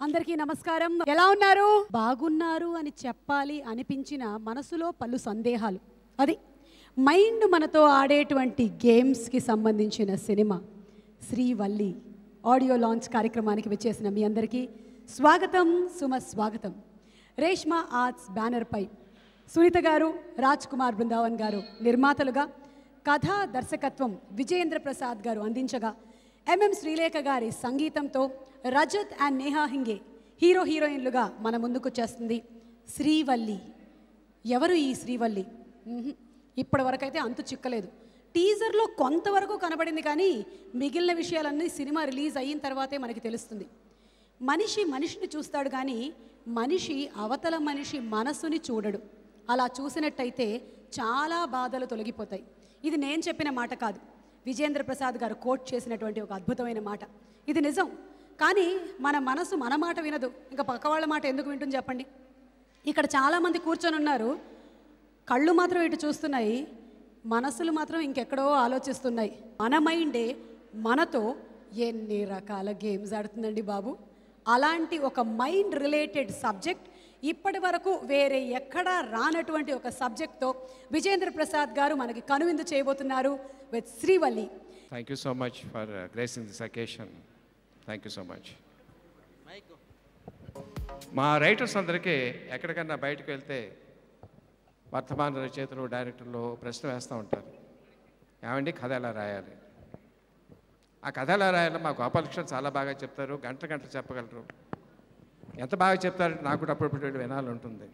అందరికీ నమస్కారం. ఎలా ఉన్నారు? బాగున్నారు అని చెప్పాలి అనిపించిన మనసులో పలు సందేహాలు, అది మైండ్ మనతో ఆడేటువంటి గేమ్స్కి సంబంధించిన సినిమా శ్రీవల్లి ఆడియో లాంచ్ కార్యక్రమానికి వచ్చేసిన మీ అందరికీ స్వాగతం, సుమస్వాగతం. రేష్మా ఆర్ట్స్ బ్యానర్పై సునీత గారు, రాజ్ కుమార్ బృందావన్ గారు నిర్మాతలుగా, కథా దర్శకత్వం విజయేంద్ర ప్రసాద్ గారు అందించగా, ఎంఎం శ్రీలేఖ గారి సంగీతంతో రజత్ అండ్ నేహా హింగే హీరో హీరోయిన్లుగా మన ముందుకు వచ్చేస్తుంది శ్రీవల్లి. ఎవరు ఈ శ్రీవల్లి? ఇప్పటి వరకైతే అంతు చిక్కలేదు. టీజర్లో కొంతవరకు కనబడింది, కానీ మిగిలిన విషయాలన్నీ సినిమా రిలీజ్ అయిన తర్వాతే మనకి తెలుస్తుంది. మనిషి మనిషిని చూస్తాడు, కానీ మనిషి అవతల మనిషి మనసుని చూడడు. అలా చూసినట్టయితే చాలా బాధలు తొలగిపోతాయి. ఇది నేను చెప్పిన మాట కాదు, విజయేంద్ర ప్రసాద్ గారు కోట్ చేసినటువంటి ఒక అద్భుతమైన మాట. ఇది నిజం. కానీ మన మనసు మన మాట వినదు, ఇంకా పక్క వాళ్ళ మాట ఎందుకు వింటుంది చెప్పండి? ఇక్కడ చాలామంది కూర్చొని ఉన్నారు, కళ్ళు మాత్రం ఇటు చూస్తున్నాయి, మనసులు మాత్రం ఇంకెక్కడో ఆలోచిస్తున్నాయి. మన మైండే మనతో ఎన్ని రకాల గేమ్స్ ఆడుతుందండి బాబు. అలాంటి ఒక మైండ్ రిలేటెడ్ సబ్జెక్ట్ ఇప్పటి వరకు వేరే ఎక్కడా రానటువంటి ఒక సబ్జెక్ట్తో విజయేంద్ర ప్రసాద్ గారు మనకి కనువిందు చేయబోతున్నారు with Srivalli. Thank you so much for gracing this occasion. Thank you so much. మా రైటర్స్ అందరికీ ఎక్కడికన్నా బయటకు వెళ్తే వర్తమాన రచయితలు, డైరెక్టర్లు ప్రశ్న వేస్తూ ఉంటారు, ఏమండి కథ ఎలా రాయాలి? ఆ కథ ఎలా రాయాలో మా గోపాలకృష్ణ చాలా బాగా చెప్తారు, గంటలు చెప్పగలరు. ఎంత బాగా చెప్తారంటే నాకు కూడా అప్పుడప్పుడు వినాలి ఉంటుంది.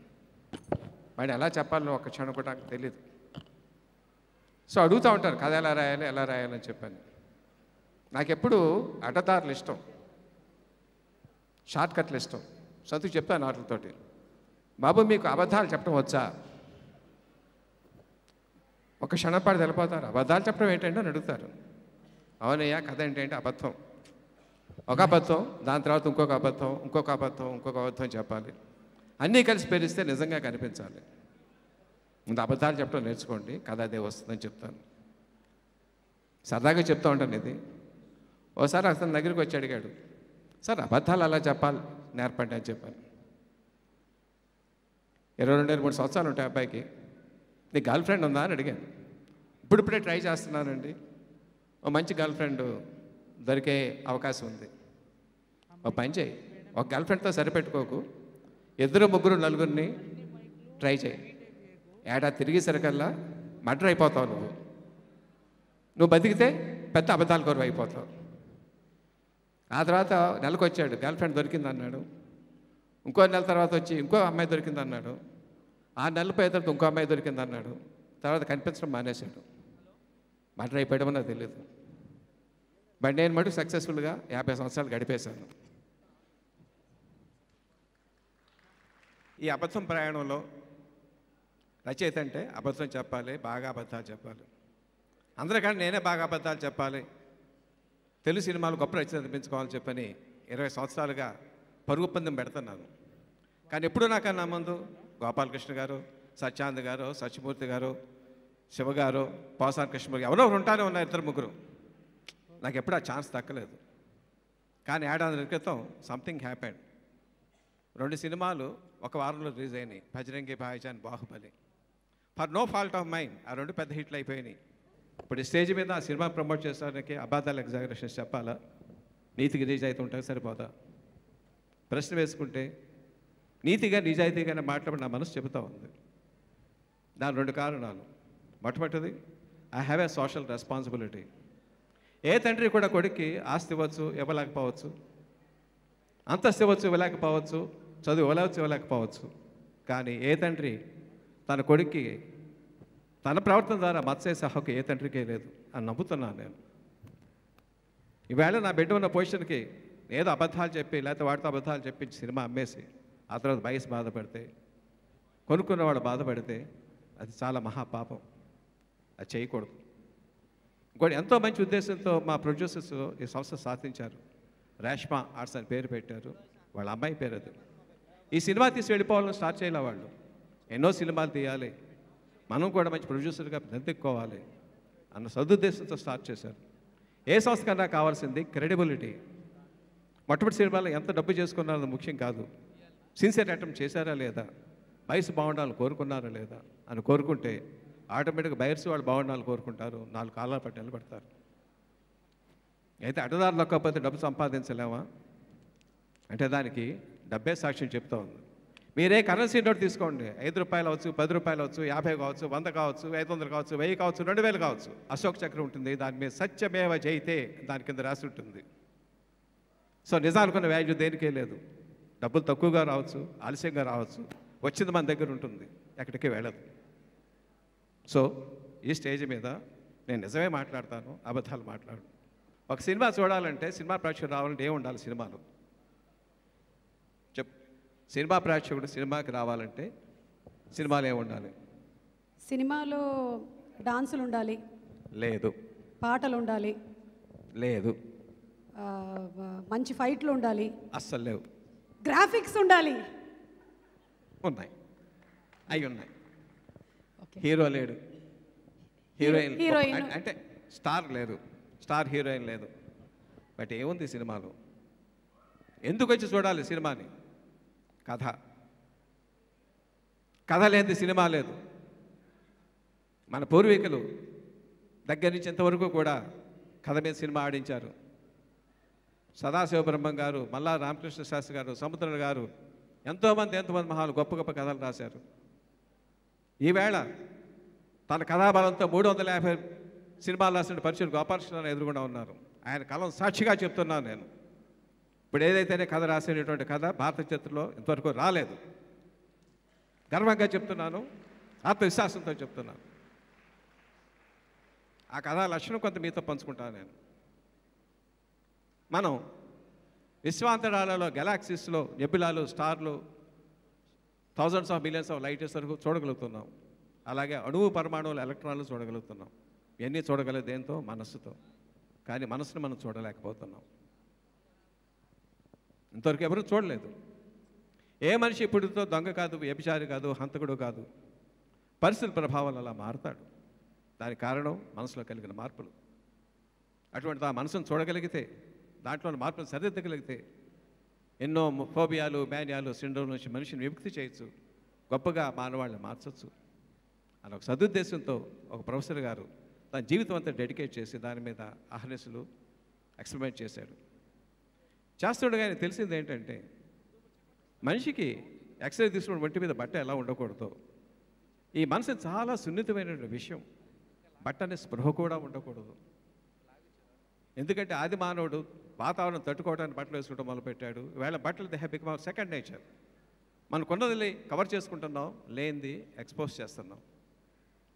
మరి ఎలా చెప్పాలో ఒక్క క్షణం కూడా నాకు తెలియదు. సో అడుగుతూ ఉంటారు కథ ఎలా రాయాలని చెప్పాను. నాకెప్పుడు అడ్డదారులు ఇష్టం, షార్ట్ కట్లు ఇష్టం. సతుకు చెప్తాను వాటితోటి, బాబు మీకు అబద్ధాలు చెప్పడం వచ్చా? ఒక క్షణపాటు తెలిపోతారు, అబద్ధాలు చెప్పడం ఏంటంటే అని అడుగుతారు. అవునయ్యా కథ ఏంటంటే అబద్ధం, ఒక అబద్ధం, దాని తర్వాత ఇంకొక అబద్ధం చెప్పాలి. అన్నీ కలిసి పేరిస్తే నిజంగా కనిపించాలి. ముందు అబద్ధాలు చెప్పడం నేర్చుకోండి, కథ అదే వస్తుందని చెప్తాను. సరదాగా చెప్తూ ఉంటాను ఇది. ఓసారి అతని దగ్గరికి వచ్చి అడిగాడు, సార్ అబద్ధాలు అలా చెప్పాలి నేర్పండి అని చెప్పాను. 22-23 సంవత్సరాలు ఉంటాయి అబ్బాయికి. నీ గర్ల్ ఫ్రెండ్ ఉందా అని అడిగాను. ఇప్పుడిప్పుడే ట్రై చేస్తున్నానండి, ఓ మంచి గర్ల్ ఫ్రెండ్ దొరికే అవకాశం ఉంది. ఒక పని చేయి, ఒక గర్ల్ ఫ్రెండ్తో సరిపెట్టుకోకు, 2, 3, 4 ట్రై చేయి. ఏడాది తిరిగేసరికల్లా మర్డర్ అయిపోతావు. నువ్వు బతికితే పెద్ద అబద్ధాల కొరకు అయిపోతావు. ఆ తర్వాత నెలకు వచ్చాడు, గర్ల్ ఫ్రెండ్ దొరికింది అన్నాడు. ఇంకో నెల తర్వాత వచ్చి ఇంకో అమ్మాయి దొరికింది అన్నాడు. 6 నెలల పోయిన తర్వాత ఇంకో అమ్మాయి దొరికింది అన్నాడు. తర్వాత కనిపించడం మానేశాడు. మర్డర్ అయిపోయడం నాకు తెలియదు. బట్ నేను మటుకు సక్సెస్ఫుల్గా 50 సంవత్సరాలు గడిపేశాను. ఈ అబద్ధం ప్రయాణంలో రచయిత అంటే అబద్ధం చెప్పాలి, బాగా అబద్ధాలు చెప్పాలి. అందరికంటే నేనే బాగా అబద్ధాలు చెప్పాలి, తెలుగు సినిమాలు గొప్ప రచయిత అనిపించుకోవాలని చెప్పని 20 సంవత్సరాలుగా పరుగు పందెం పెడుతున్నాను. కానీ ఎప్పుడూ నాకన్నా ముందు గోపాలకృష్ణ గారు, సత్యానంద్ గారు, సత్యమూర్తి గారు, శివ గారు, పోసాని కృష్ణమూర్తి ఎవరో ఉంటానే ఉన్నారు, 2-3. నాకు ఎప్పుడు ఆ ఛాన్స్ దక్కలేదు. కానీ ఏడాది క్రితం సంథింగ్ హ్యాపెండ్. 2 సినిమాలు ఒక వారంలో రిలీజ్ అయినాయి, Bajrangi Bhaijaan, Baahubali. For no fault of mind ఆ 2 పెద్ద హిట్లు అయిపోయినాయి. ఇప్పుడు స్టేజ్ మీద ఆ సినిమా ప్రమోట్ చేసడానికి అబద్ధాలు, ఎగ్జాగరేషన్స్ చెప్పాలా? నీతికి నిజాయితీ ఉంటే సరిపోదా? ప్రశ్న వేసుకుంటే నీతిగా నిజాయితీగానే మాట్లాడి నా మనసు చెబుతూ ఉంది. దాని 2 కారణాలు. మొట్టమొదటిది, I have a social responsibility. ఏ తండ్రి కూడా కొడుక్కి ఆస్తి ఇవ్వచ్చు, ఇవ్వలేకపోవచ్చు, అంతస్తు ఇవ్వచ్చు, ఇవ్వలేకపోవచ్చు, చదువు ఇవ్వలేకపోవచ్చు. కానీ ఏ తండ్రి తన కొడుక్కి తన ప్రవర్తన ద్వారా మత్స్యేసే హక్కు ఏ తండ్రికే లేదు అని నమ్ముతున్నాను నేను. ఈవేళ నా బిడ్డ ఉన్న పొజిషన్కి ఏదో అబద్ధాలు చెప్పి, లేకపోతే వాటితో అబద్ధాలు చెప్పించి సినిమా అమ్మేసి ఆ తర్వాత వయసు బాధపడితే, కొనుక్కున్నవాడు బాధపడితే అది చాలా మహాపాపం. అది చేయకూడదు. ఇంకోటి, ఎంతో మంచి ఉద్దేశంతో మా ప్రొడ్యూసర్స్ ఈ సంస్థ సాధించారు. రేష్మా ఆర్ట్స్ అని పేరు పెట్టారు, వాళ్ళ అమ్మాయి పేరు అది. ఈ సినిమా తీసి వెళ్ళిపోవాలని స్టార్ట్ చేయాలి. వాళ్ళు ఎన్నో సినిమాలు తీయాలి, మనం కూడా మంచి ప్రొడ్యూసర్గా నిలదొక్కుకోవాలి అన్న సదుద్దేశంతో స్టార్ట్ చేశారు. ఏ సంస్థ కన్నా కావాల్సింది క్రెడిబిలిటీ. మొట్టమొదటి సినిమాలో ఎంత డబ్బు చేసుకున్నారో ముఖ్యం కాదు, సిన్సియర్ అటెంప్ట్ చేశారా లేదా, వయసు బాగుండాలని కోరుకున్నారా లేదా అని కోరుకుంటే ఆటోమేటిక్గా బయర్స్ వాళ్ళు బాగుండాలని కోరుకుంటారు, 4 కాలాల పట్టి నిలబడతారు. అయితే అడ్డదారులు లొక్కపోతే డబ్బు సంపాదించలేమా అంటే దానికి డబ్బే సాక్ష్యం చెప్తా ఉంది. మీరే కరెన్సీ నోట్ తీసుకోండి, 5 రూపాయలు అవచ్చు, 10 రూపాయలు అవచ్చు, 50 కావచ్చు, 100 కావచ్చు, 500 కావచ్చు, 1000 కావచ్చు, 2000 కావచ్చు, అశోక్ చక్రం ఉంటుంది, దాని మీద సత్యమేవ జయితే దాని కింద రాసి ఉంటుంది. సో నిజానుకున్న వాల్యూ దేనికే లేదు. డబ్బులు తక్కువగా రావచ్చు, ఆలస్యంగా రావచ్చు, వచ్చింది మన దగ్గర ఉంటుంది, ఎక్కడికి వెళ్ళదు. సో ఈ స్టేజ్ మీద నేను నిజమే మాట్లాడతాను, అబద్ధాలు మాట్లాడు. ఒక సినిమా చూడాలంటే సినిమా ప్రేక్షకుడు రావాలంటే ఏం ఉండాలి సినిమాలో చెప్ సినిమా ప్రేక్షకుడు సినిమాకి రావాలంటే సినిమాలో ఏమి ఉండాలి? సినిమాలో డాన్సులు ఉండాలి, లేదు. పాటలు ఉండాలి, లేదు. మంచి ఫైట్లు ఉండాలి, అస్సలు లేవు. గ్రాఫిక్స్ ఉండాలి, ఉన్నాయి, అవి ఉన్నాయి. హీరో లేడు, హీరోయిన్ అంటే స్టార్ లేదు, స్టార్ హీరోయిన్ లేదు. బట్ ఏముంది సినిమాలో? ఎందుకు వచ్చి చూడాలి సినిమాని? కథ. కథ లేని సినిమా లేదు. మన పూర్వీకులు దగ్గర నుంచి ఇంతవరకు కూడా కథ మీద సినిమా ఆడించారు. సదాశివ బ్రహ్మం గారు, మల్లా రామకృష్ణ శాస్త్రి గారు, సముద్రుడు గారు, ఎంతోమంది మహాలు గొప్ప గొప్ప కథలు రాశారు. ఈవేళ తన కథాబలంతో 350 సినిమాలు రాసిన పరిచయం గోపాలకృష్ణ ఎదురుగుండా ఉన్నారు. ఆయన కలం సాక్షిగా చెప్తున్నాను నేను. ఇప్పుడు ఏదైతేనే కథ రాసినటువంటి కథ భారత చరిత్రలో ఇంతవరకు రాలేదు. గర్వంగా చెప్తున్నాను, ఆత్మవిశ్వాసంతో చెప్తున్నాను. ఆ కథా లక్షణం కొంత మీతో పంచుకుంటాను నేను. మనం విశ్వాంతరాలలో, గెలాక్సీస్లో, నెబ్యులాలు, స్టార్లు, thousands of millions of light years వరకు చూడగలుగుతున్నాం. అలాగే అణువు, పరమాణువులు, ఎలక్ట్రాన్లు చూడగలుగుతున్నాం. ఇవన్నీ చూడగలదు దేంతో? మనస్సుతో. కానీ మనసును మనం చూడలేకపోతున్నాం. ఇంతవరకు ఎవరు చూడలేదు. ఏ మనిషి ఇప్పుడుతో దొంగ కాదు, వ్యభిచారి కాదు, హంతకుడు కాదు. పరిస్థితుల ప్రభావాలు అలా మారుతాడు. దానికి కారణం మనసులో కలిగిన మార్పులు. అటువంటి ఆ మనసును చూడగలిగితే, దాంట్లోని మార్పులు సరిదిద్దగలిగితే ఎన్నో ఫోబియాలు, మేనియాలు, సిండ్రోమ్ నుంచి మనిషిని విముక్తి చేయొచ్చు, గొప్పగా మానవాళ్ళని మార్చచ్చు అని ఒక సదుద్దేశంతో ఒక ప్రొఫెసర్ గారు తన జీవితం అంతా డెడికేట్ చేసి దాని మీద అహర్నిశలు ఎక్స్పెరిమెంట్ చేశాడు. చేస్తుండగా ఆయన తెలిసింది ఏంటంటే, మనిషికి ఎక్స్రే తీసుకున్న ఒంటి మీద బట్ట ఎలా ఉండకూడదో, ఈ మనసు చాలా సున్నితమైన విషయం. బట్టనే స్పృహ కూడా ఉండకూడదు. ఎందుకంటే ఆది మానవుడు వాతావరణం తట్టుకోవడానికి బట్టలు వేసుకోవడం మొదలుపెట్టాడు. ఈవేళ బట్టలు they have become second nature. మనకున్నది కవర్ చేసుకుంటున్నాం, లేనిది ఎక్స్పోజ్ చేస్తున్నాం.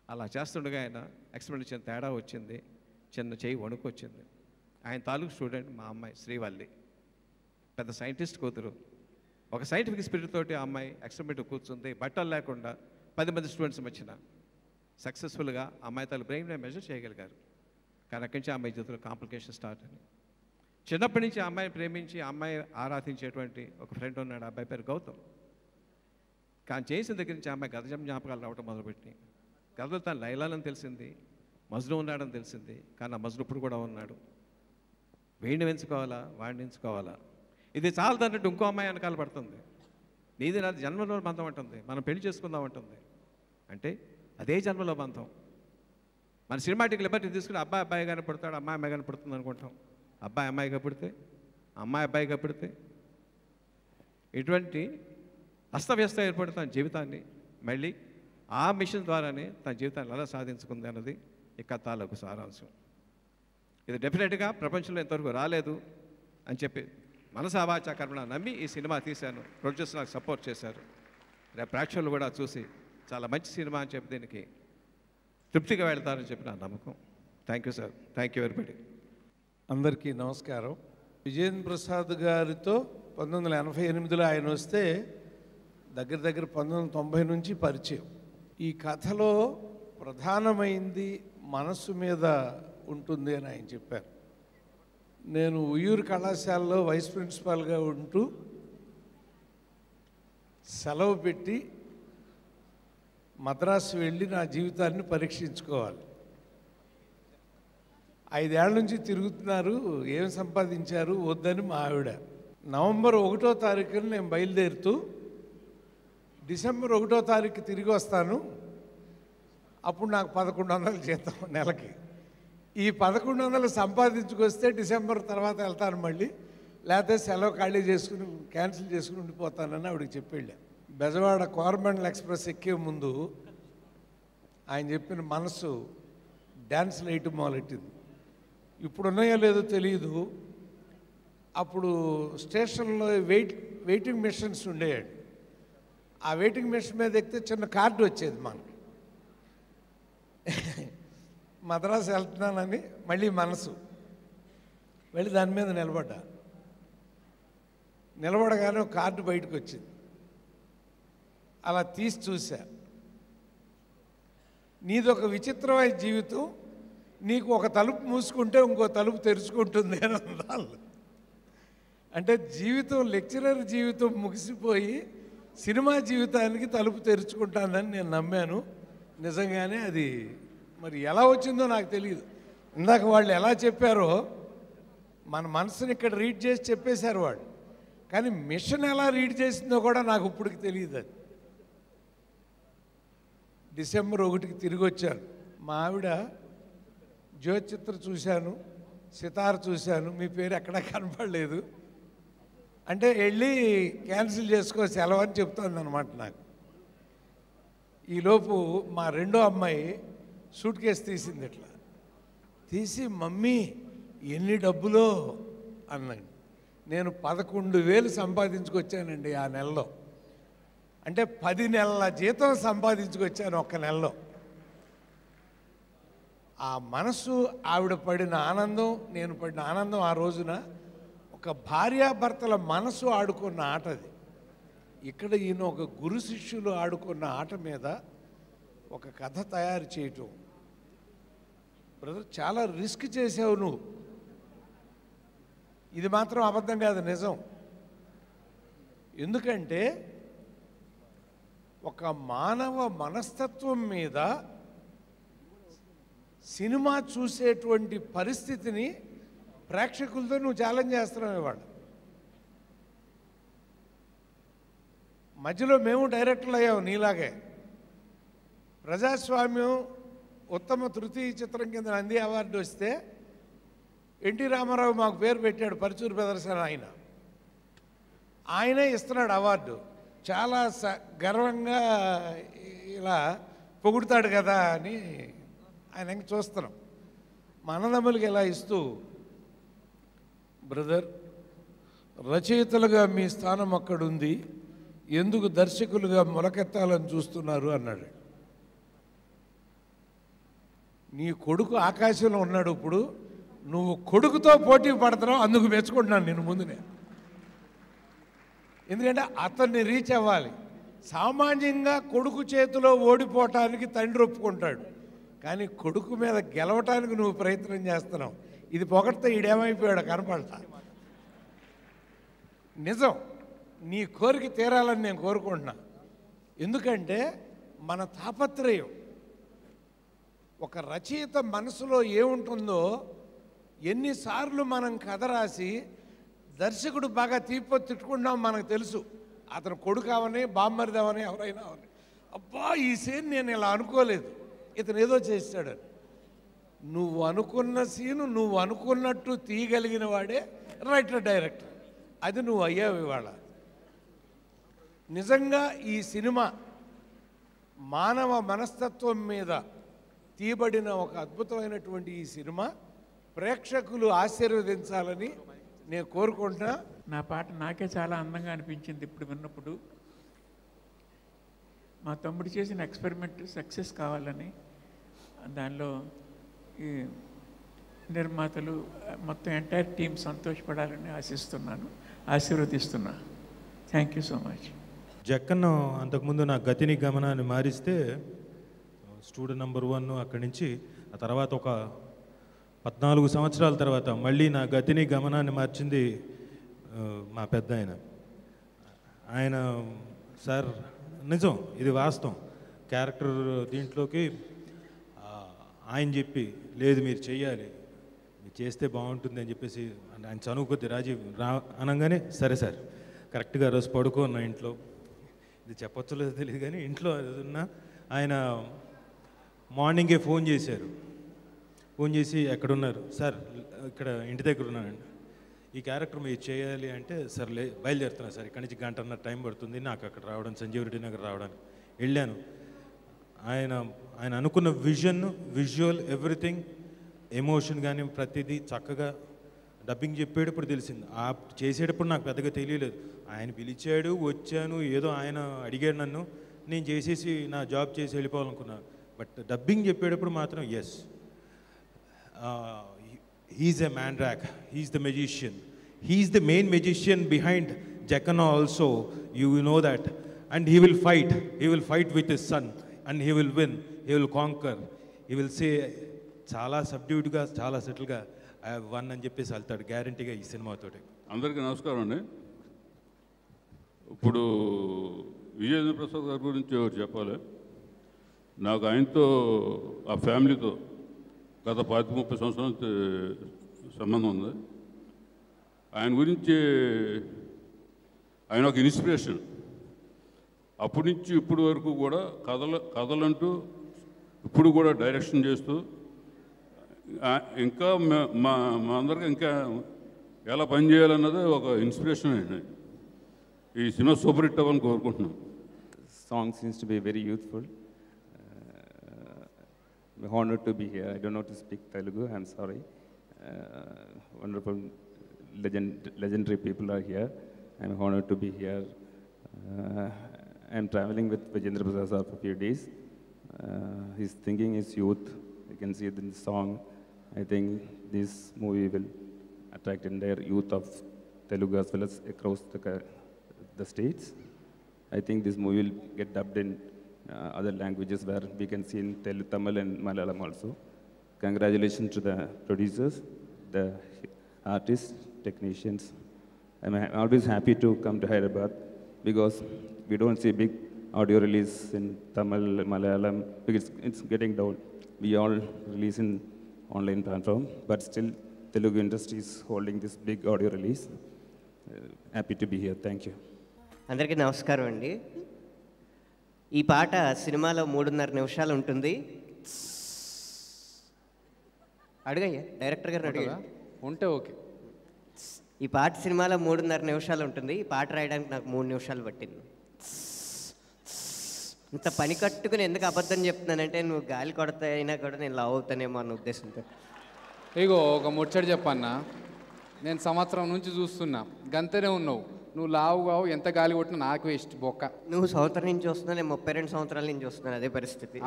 అలా చేస్తుండగా ఆయన ఎక్స్పెరిమెంట్ చిన్న తేడా వచ్చింది, చిన్న చేయి వణుకు వచ్చింది. ఆయన తాలూకు స్టూడెంట్ మా అమ్మాయి శ్రీవల్లి, పెద్ద సైంటిస్ట్ కూతురు. ఒక సైంటిఫిక్ స్పిరిట్ తోటి ఆ అమ్మాయి ఎక్స్పెరిమెంట్ కూర్చుంది. బట్టలు లేకుండా 10 మంది స్టూడెంట్స్ వచ్చిన సక్సెస్ఫుల్గా అమ్మాయి తన బ్రెయిన్ మెజర్ చేయగలిగారు. కానీ అక్కడి నుంచి అమ్మాయి జీవితంలో కాంప్లికేషన్ స్టార్ట్ అని. చిన్నప్పటి నుంచి ఆ అమ్మాయిని ప్రేమించి ఆ అమ్మాయి ఆరాధించేటువంటి ఒక ఫ్రెండ్ ఉన్నాడు, అబ్బాయి పేరు గౌతమ్. కానీ చేసిన దగ్గర నుంచి ఆ అమ్మాయి గతజం జ్ఞాపకాలు రావడం మొదలుపెట్టి, గతలో తను లైలాలని తెలిసింది, మజ్ను ఉన్నాడని తెలిసింది. కానీ ఆ మజ్ను ఇప్పుడు కూడా ఉన్నాడు. వీడిని ఎంచుకోవాలా, వాడిని ఎంచుకోవాలా, ఇది చాలదన్నట్టు ఇంకో అమ్మాయి వెనకాల పడుతుంది. నీది నాది జన్మలో బంధం అంటుంది, మనం పెళ్లి చేసుకుందాం అంటుంది. అంటే అదే జన్మలో బంధం. మన సినిమాటిక్ లిబర్టీ తీసుకుని అబ్బాయి కానీ పుడతాడు, అమ్మాయి కానీ పుడుతుంది అనుకుంటాం. అమ్మాయిగా పుడితే, అబ్బాయిగా పుడితే ఇటువంటి అస్తవ్యస్త ఏర్పడి తన జీవితాన్ని మళ్ళీ ఆ మిషన్ ద్వారానే తన జీవితాన్ని ఎలా సాధించుకుంది అన్నది ఈ కథలకు సారాంశం. ఇది డెఫినెట్గా ప్రపంచంలో ఇంతవరకు రాలేదు అని చెప్పి మనసా వాచా కర్మణ నమ్మి ఈ సినిమా తీశాను. ప్రొడ్యూసర్ నాకు సపోర్ట్ చేశారు. రేపు ప్రేక్షకులు కూడా చూసి చాలా మంచి సినిమా అని చెప్పి దీనికి తృప్తిగా వెళ్తారని చెప్పి నా నమ్మకం. Thank you sir, thank you very. అందరికీ నమస్కారం. విజయేంద్ర ప్రసాద్ గారితో 1988లో ఆయన వస్తే దగ్గర 1990 నుంచి పరిచయం. ఈ కథలో ప్రధానమైంది మనస్సు మీద ఉంటుంది అని ఆయన చెప్పారు. నేను ఉయ్యూరు కళాశాలలో వైస్ ప్రిన్సిపాల్గా ఉంటూ సెలవు పెట్టి మద్రాసు వెళ్ళి నా జీవితాన్ని పరీక్షించుకోవాలి. 5 ఏళ్ల నుంచి తిరుగుతున్నారు, ఏం సంపాదించారు వద్దని మా ఆవిడ. నవంబర్ 1వ తారీఖున నేను బయలుదేరుతూ డిసెంబర్ 1వ తారీఖు తిరిగి వస్తాను. అప్పుడు నాకు 1100 జీతం నెలకి. ఈ 1100 సంపాదించుకొస్తే డిసెంబర్ తర్వాత వెళ్తాను మళ్ళీ, లేకపోతే సెలవు ఖాళీ చేసుకుని క్యాన్సిల్ చేసుకుని ఉండిపోతానని ఆవిడకి చెప్పేళ్ళా. బెజవాడ కోరమండల్ ఎక్స్ప్రెస్ ఎక్కే ముందు ఆయన చెప్పిన మనసు డ్యాన్స్ వేయటం మొదలెట్టింది. ఇప్పుడు ఉన్నాయో లేదో తెలియదు. అప్పుడు స్టేషన్లో వెయిటింగ్ మిషన్స్ ఉండేయండి. ఆ వెయిటింగ్ మిషన్ మీద ఎక్కితే చిన్న కార్డు వచ్చేది మనకి, మద్రాసు వెళ్తున్నానని. మళ్ళీ మనసు వెళ్ళి దాని మీద నిలబడగానే ఒక కార్డు బయటకు వచ్చింది. అలా తీసి చూసా. నీదొక విచిత్రమైన జీవితం, నీకు ఒక తలుపు మూసుకుంటే ఇంకో తలుపు తెరుచుకుంటుంది అని అన్నారు. అంటే జీవితం, లెక్చరర్ జీవితం ముగిసిపోయి సినిమా జీవితానికి తలుపు తెరుచుకుంటానని నేను నమ్మాను. నిజంగానే అది మరి ఎలా వచ్చిందో నాకు తెలియదు. ఇందాక వాళ్ళు ఎలా చెప్పారో మన మనసుని ఇక్కడ రీడ్ చేసి చెప్పేశారు వాళ్ళు, కానీ మిషన్ ఎలా రీడ్ చేసిందో కూడా నాకు ఇప్పటికి తెలియదు. అది డిసెంబర్ 1కి తిరిగి వచ్చాను. మా ఆవిడ జ్యోతిచిత్ర చూశాను, సితార్ చూశాను, మీ పేరు ఎక్కడా కనపడలేదు అంటే వెళ్ళి క్యాన్సిల్ చేసుకో సెలవు అని చెప్తుంది అనమాట నాకు. ఈలోపు మా రెండో అమ్మాయి సూట్ కేసు తీసింది. ఇట్లా తీసి మమ్మీ ఎన్ని డబ్బులో అన్నాడు. నేను 11,000 సంపాదించుకొచ్చానండి ఆ నెలలో. అంటే 10 నెలల జీతం సంపాదించుకొచ్చాను ఒక్క నెలలో. ఆ మనసు, ఆవిడ పడిన ఆనందం, నేను పడిన ఆనందం ఆ రోజున ఒక భార్యాభర్తల మనసు ఆడుకున్న ఆట అది. ఇక్కడ ఈయన ఒక గురు శిష్యులు ఆడుకున్న ఆట మీద ఒక కథ తయారు చేయటం. బ్రదర్, చాలా రిస్క్ చేసావు నువ్వు. ఇది మాత్రం అబద్ధం కాదు, నిజం. ఎందుకంటే ఒక మానవ మనస్తత్వం మీద సినిమా చూసేటువంటి పరిస్థితిని ప్రేక్షకులతో నువ్వు ఛాలెంజ్ చేస్తున్నావు ఇవాళ. మధ్యలో మేము డైరెక్టర్లు అయ్యాము నీలాగే. ప్రజాస్వామ్యం ఉత్తమ తృతీయ చిత్రం కింద నంది అవార్డు వస్తే ఎన్టీ రామారావు మాకు పేరు పెట్టాడు, పరుచూరు ప్రదర్శన. ఆయనే ఇస్తున్నాడు అవార్డు. చాలా గర్వంగా ఇలా పొగుడుతాడు కదా అని ఆయన చూస్తున్నాం. మా అన్నదమ్ములకి ఇలా ఇస్తూ, బ్రదర్, రచయితలుగా మీ స్థానం అక్కడుంది, ఎందుకు దర్శకులుగా మొలకెత్తాలని చూస్తున్నారు అన్నాడు. నీ కొడుకు ఆకాశంలో ఉన్నాడు, ఇప్పుడు నువ్వు కొడుకుతో పోటీ పడుతున్నావు, అందుకు మెచ్చుకుంటున్నాను నేను ముందునే. ఎందుకంటే అతన్ని రీచ్ అవ్వాలి. సామాన్యంగా కొడుకు చేతిలో ఓడిపోవటానికి తండ్రి ఒప్పుకుంటాడు, కానీ కొడుకు మీద గెలవటానికి నువ్వు ప్రయత్నం చేస్తున్నావు. ఇది పొగడితే ఈడేమైపోయాడు కనపడతా. నిజం, నీ కోరిక తీరాలని నేను కోరుకుంటున్నా. ఎందుకంటే మన తాపత్రయం, ఒక రచయిత మనసులో ఏముంటుందో, ఎన్నిసార్లు మనం కథ రాసి దర్శకుడు బాగా తిట్టుకున్నాం మనకు తెలుసు. అతను కొడుకు అవని, బామ్మరిదవని, ఎవరైనా అవని, అబ్బా ఈ సీన్ నేను ఇలా అనుకోలేదు, ఇతను ఏదో చేస్తాడని. నువ్వు అనుకున్న సీను నువ్వు అనుకున్నట్టు తీయగలిగిన వాడే రైటర్, డైరెక్టర్. అది నువ్వు అయ్యావు ఇవాళ. నిజంగా ఈ సినిమా మానవ మనస్తత్వం మీద తీయబడిన ఒక అద్భుతమైనటువంటి ఈ సినిమా ప్రేక్షకులు ఆశీర్వదించాలని నేను కోరుకుంటున్నా. నా పాట నాకే చాలా అందంగా అనిపించింది ఇప్పుడు విన్నప్పుడు. మా తమ్ముడు చేసిన ఎక్స్పెరిమెంట్ సక్సెస్ కావాలని, దానిలో ఈ నిర్మాతలు మొత్తం ఎంటైర్ టీం సంతోషపడాలని ఆశిస్తున్నాను, ఆశీర్వదిస్తున్నా. Thank you so much. Jakkanna అంతకుముందు నా గతిని గమనాన్ని మారిస్తే స్టూడెంట్ నెంబర్ 1, అక్కడి నుంచి ఆ తర్వాత ఒక 14 సంవత్సరాల తర్వాత మళ్ళీ నా గతిని గమనాన్ని మార్చింది మా పెద్ద ఆయన. సార్ నిజం, ఇది వాస్తవం. క్యారెక్టర్ దీంట్లోకి ఆయన చెప్పి, లేదు మీరు చెయ్యాలి, మీరు చేస్తే బాగుంటుంది అని చెప్పేసి ఆయన చనువు కొద్ది రాజీవ్ అనగానే సరే సార్ కరెక్ట్గా రోజు పడుకో ఉన్న ఇంట్లో, ఇది చెప్పొచ్చో లేదో తెలియదు కానీ ఇంట్లో ఉన్నా ఆయన మార్నింగే ఫోన్ చేశారు. ఫోన్ చేసి ఎక్కడున్నారు సార్, ఇక్కడ ఇంటి దగ్గర ఉన్నానండి, ఈ క్యారెక్టర్ మీరు చేయాలి అంటే సర్లే బయలుదేరుతున్నా సార్, ఇక్కడి నుంచి గంటన్నర టైం పడుతుంది నాకు అక్కడ రావడం, సంజీవ్ రెడ్డి నగర్ రావడానికి. వెళ్ళాను. ఆయన అనుకున్న విజువల్ ఎవ్రీథింగ్, ఎమోషన్ కానీ ప్రతిదీ చక్కగా డబ్బింగ్ చెప్పేటప్పుడు తెలిసింది. చేసేటప్పుడు నాకు పెద్దగా తెలియలేదు. ఆయన పిలిచాడు, వచ్చాను, ఏదో ఆయన అడిగాడు నన్ను, నేను చేసేసి నా జాబ్ చేసి వెళ్ళిపోవాలనుకున్నాను. బట్ డబ్బింగ్ చెప్పేటప్పుడు మాత్రం yes, he's a Mandrake, he's the magician, he's the main magician behind Jakkanna also, you know that. And he will fight with his son and he will win, he will conquer, he will say, చాలా సబ్డ్యూడ్గా చాలా సెటిల్గా I have one అని చెప్పేసి వెళ్తాడు గ్యారంటీగా ఈ సినిమాతోటి. అందరికీ నమస్కారం అండి. ఇప్పుడు విజయేంద్ర ప్రసాద్ గారి గురించి ఒకటి చెప్పాలి. నాకు ఆయనతో, ఆ ఫ్యామిలీతో గత 30 సంవత్సరాల సంబంధం ఉంది. ఆయన గురించి, ఆయన ఒక ఇన్స్పిరేషన్. అప్పటి నుంచి ఇప్పటి వరకు కూడా కథలంటూ ఇప్పుడు కూడా డైరెక్షన్ చేస్తూ ఇంకా మా అందరికీ ఇంకా ఎలా పనిచేయాలన్నది ఒక ఇన్స్పిరేషన్ అండి. ఈ సినిమా సూపర్ హిట్ అవ్వాలని కోరుకుంటున్నాం. Song seems to be very youthful. I'm honored to be here. I don't know to speak Telugu, I'm sorry. Wonderful, legendary people are here. I'm honored to be here. I'm traveling with Vijayendra Prasad sir for a few days. His thinking is youth. You can see it in the song. I think this movie will attract entire youth of Telugu as well as across the states. I think this movie will get dubbed in other languages where we can see in Telugu, Tamil and Malayalam also. Congratulations to the producers, the artists, technicians. I'm always happy to come to Hyderabad because we don't see big audio release in Tamil, Malayalam, because it's getting down. We all release in online platform, but still Telugu industry is holding this big audio release. Happy to be here. Thank you. అందరికీ నమస్కారం అండి. ఈ పాట సినిమాలో 3.5 నిమిషాలు ఉంటుంది. అడుగయ్యా director గారిని అడిగా ఉంటే ఓకే. ఈ పాట సినిమాలో 3.5 నిమిషాలు ఉంటుంది. ఈ పాట రాయడానికి నాకు 3 నిమిషాలు పట్టింది. ఇంత పని కట్టుకుని ఎందుకు అబద్ధం చెప్తున్నానంటే నువ్వు గాలి కొడతా అయినా కూడా నేను లావ్ అవుతానేమో అన్న ఉద్దేశంతో. ఇగో ఒక ముచ్చట చెప్పన్నా, నేను సంవత్సరం నుంచి చూస్తున్నా, గంతనే ఉన్నావు, నువ్వు లావు కావు, ఎంత గాలి కొట్టినా నాకు వేస్ట్ బొక్క. నువ్వు సంవత్సరం నుంచి చూస్తున్నా, నేను 32 సంవత్సరాల నుంచి చూస్తున్నాను, అదే పరిస్థితి.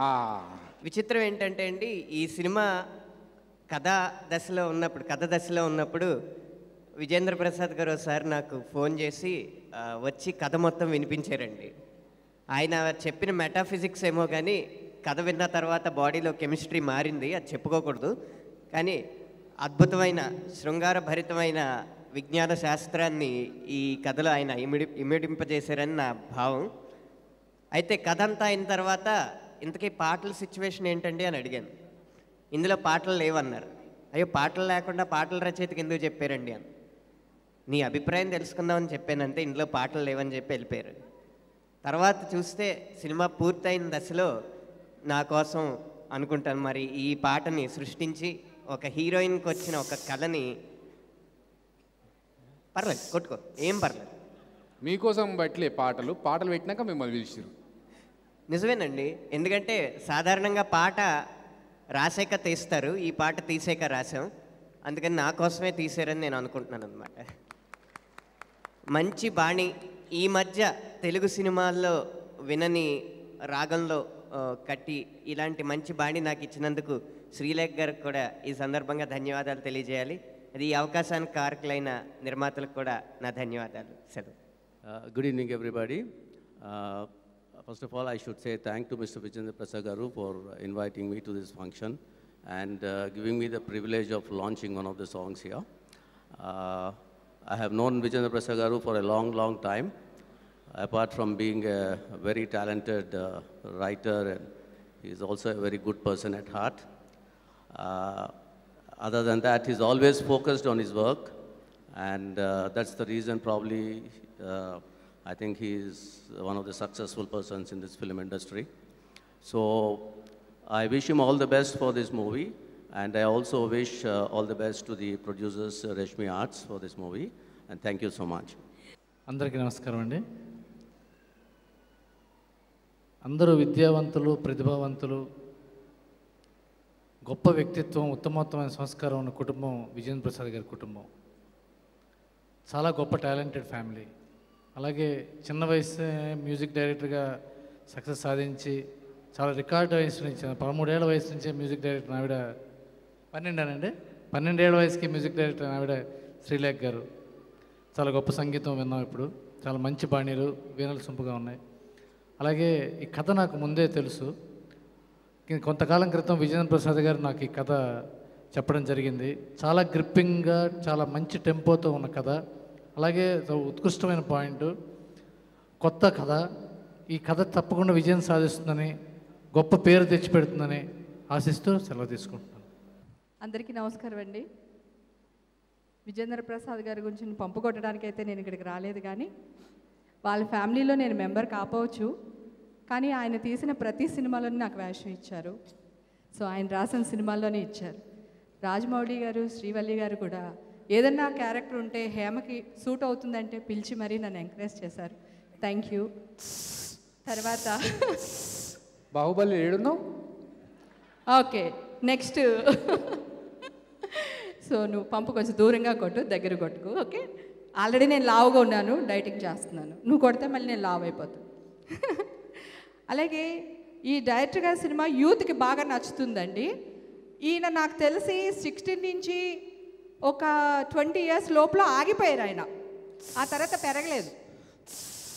విచిత్రం ఏంటంటే అండి, ఈ సినిమా కథ దశలో ఉన్నప్పుడు విజయేంద్ర ప్రసాద్ గారు ఒకసారి నాకు ఫోన్ చేసి వచ్చి కథ మొత్తం వినిపించారండి. ఆయన చెప్పిన మెటాఫిజిక్స్ ఏమో కానీ కథ విన్న తర్వాత బాడీలో కెమిస్ట్రీ మారింది, అది చెప్పుకోకూడదు. కానీ అద్భుతమైన శృంగారభరితమైన విజ్ఞాన శాస్త్రాన్ని ఈ కథలో ఆయన ఇమిడింపజేశారని నా భావం. అయితే కథ అంతా అయిన తర్వాత ఇంతకీ పాటల సిచ్యువేషన్ ఏంటండి అని అడిగాను. ఇందులో పాటలు లేవన్నారు. అయ్యో పాటలు లేకుండా పాటల రచయితకి ఎందుకు చెప్పారండి అని. నీ అభిప్రాయం తెలుసుకుందామని చెప్పానంటే ఇందులో పాటలు లేవని చెప్పి వెళ్ళిపోయారు. తర్వాత చూస్తే సినిమా పూర్తయిన దశలో నా కోసం అనుకుంటాను మరి ఈ పాటని సృష్టించి ఒక హీరోయిన్కి వచ్చిన ఒక కళని, పర్లేదు కొట్టుకో ఏం పర్లేదు, మీకోసం బట్లే పాటలు పెట్టినాక మిమ్మల్ని పిలిచిరు. నిజమేనండి, ఎందుకంటే సాధారణంగా పాట రాసాక తీస్తారు, ఈ పాట తీసాక రాసాం, అందుకని నా కోసమే తీసారని నేను అనుకుంటున్నాను అనమాట. మంచి బాణి ఈ మధ్య తెలుగు సినిమాల్లో వినని రాగంలో కట్టి ఇలాంటి మంచి బాణి నాకు ఇచ్చినందుకు శ్రీలేఖ గారికి కూడా ఈ సందర్భంగా ధన్యవాదాలు తెలియజేయాలి. అది ఈ అవకాశానికి కారకులైన నిర్మాతలకు కూడా నా ధన్యవాదాలు. సెలవు. Good evening, everybody. First of all, I should say thank to Mr. Vijayendra Prasad Garu for inviting me to this function and giving me the privilege of launching one of the songs here. I have known Vijayendra Prasad Garu for a long time. Apart from being a very talented writer, and he is also a very good person at heart. Other than that, he's always focused on his work. And that's the reason probably I think he is one of the successful persons in this film industry. So I wish him all the best for this movie, and I also wish all the best to the producers, Reshmi Arts, for this movie, and thank you so much. అందరికీ నమస్కారం అండి. అందరూ విద్యావంతులు, ప్రతిభావంతులు, గొప్ప వ్యక్తిత్వం, ఉత్తమోత్తమైన సంస్కారం ఉన్న కుటుంబం విజేంద్ర ప్రసాద్ గారి కుటుంబం. చాలా గొప్ప టాలెంటెడ్ ఫ్యామిలీ. అలాగే చిన్న వయసు మ్యూజిక్ డైరెక్టర్గా సక్సెస్ సాధించి చాలా రికార్డ్ వయసు నుంచి 13 ఏళ్ల వయసు నుంచే మ్యూజిక్ డైరెక్టర్ ఆవిడ 12 ఏళ్ల వయసుకి మ్యూజిక్ డైరెక్టర్ ఆవిడ శ్రీలేఖ గారు. చాలా గొప్ప సంగీతం విన్నాం ఇప్పుడు. చాలా మంచి బాణీలు, వీణలు సొంపుగా ఉన్నాయి. అలాగే ఈ కథ నాకు ముందే తెలుసు. కొంతకాలం క్రితం విజేంద్ర ప్రసాద్ గారు నాకు ఈ కథ చెప్పడం జరిగింది. చాలా గ్రిప్పింగ్గా, చాలా మంచి టెంపోతో ఉన్న కథ. అలాగే ఉత్కృష్టమైన పాయింట్, కొత్త కథ. ఈ కథ తప్పకుండా విజయం సాధిస్తుందని, గొప్ప పేరు తెచ్చిపెడుతుందని ఆశిస్తూ సెలవు తీసుకుంటున్నాను. అందరికీ నమస్కారం అండి. విజేంద్ర ప్రసాద్ గారి గురించి పంపు కొట్టడానికి అయితే నేను ఇక్కడికి రాలేదు, కానీ వాళ్ళ ఫ్యామిలీలో నేను మెంబర్ కాపోవచ్చు, కానీ ఆయన తీసిన ప్రతి సినిమాలోనే నాకు వేషం ఇచ్చారు. సో ఆయన రాసిన సినిమాల్లోనే ఇచ్చారు. రాజమౌళి గారు, శ్రీవల్లి గారు కూడా ఏదన్నా క్యారెక్టర్ ఉంటే హేమకి సూట్ అవుతుందంటే పిలిచి మరీ నన్ను ఎంకరేజ్ చేశారు. Thank you. తర్వాత బాహుబలి ఏడున్నావు? Okay, next. సో నువ్వు పంపు కొంచెం దూరంగా కొట్టు, దగ్గర కొట్టుకు. ఓకే, ఆల్రెడీ నేను లావుగా ఉన్నాను, డైటింగ్ చేస్తున్నాను. నువ్వు కొడితే మళ్ళీ నేను లావు అయిపోతాను. అలాగే ఈ డైరెక్టర్ గారి సినిమా యూత్కి బాగా నచ్చుతుందండి. ఈయన నాకు తెలిసి 16 నుంచి ఒక 20 ఇయర్స్ లోపల ఆగిపోయారు ఆయన. ఆ తర్వాత పెరగలేదు.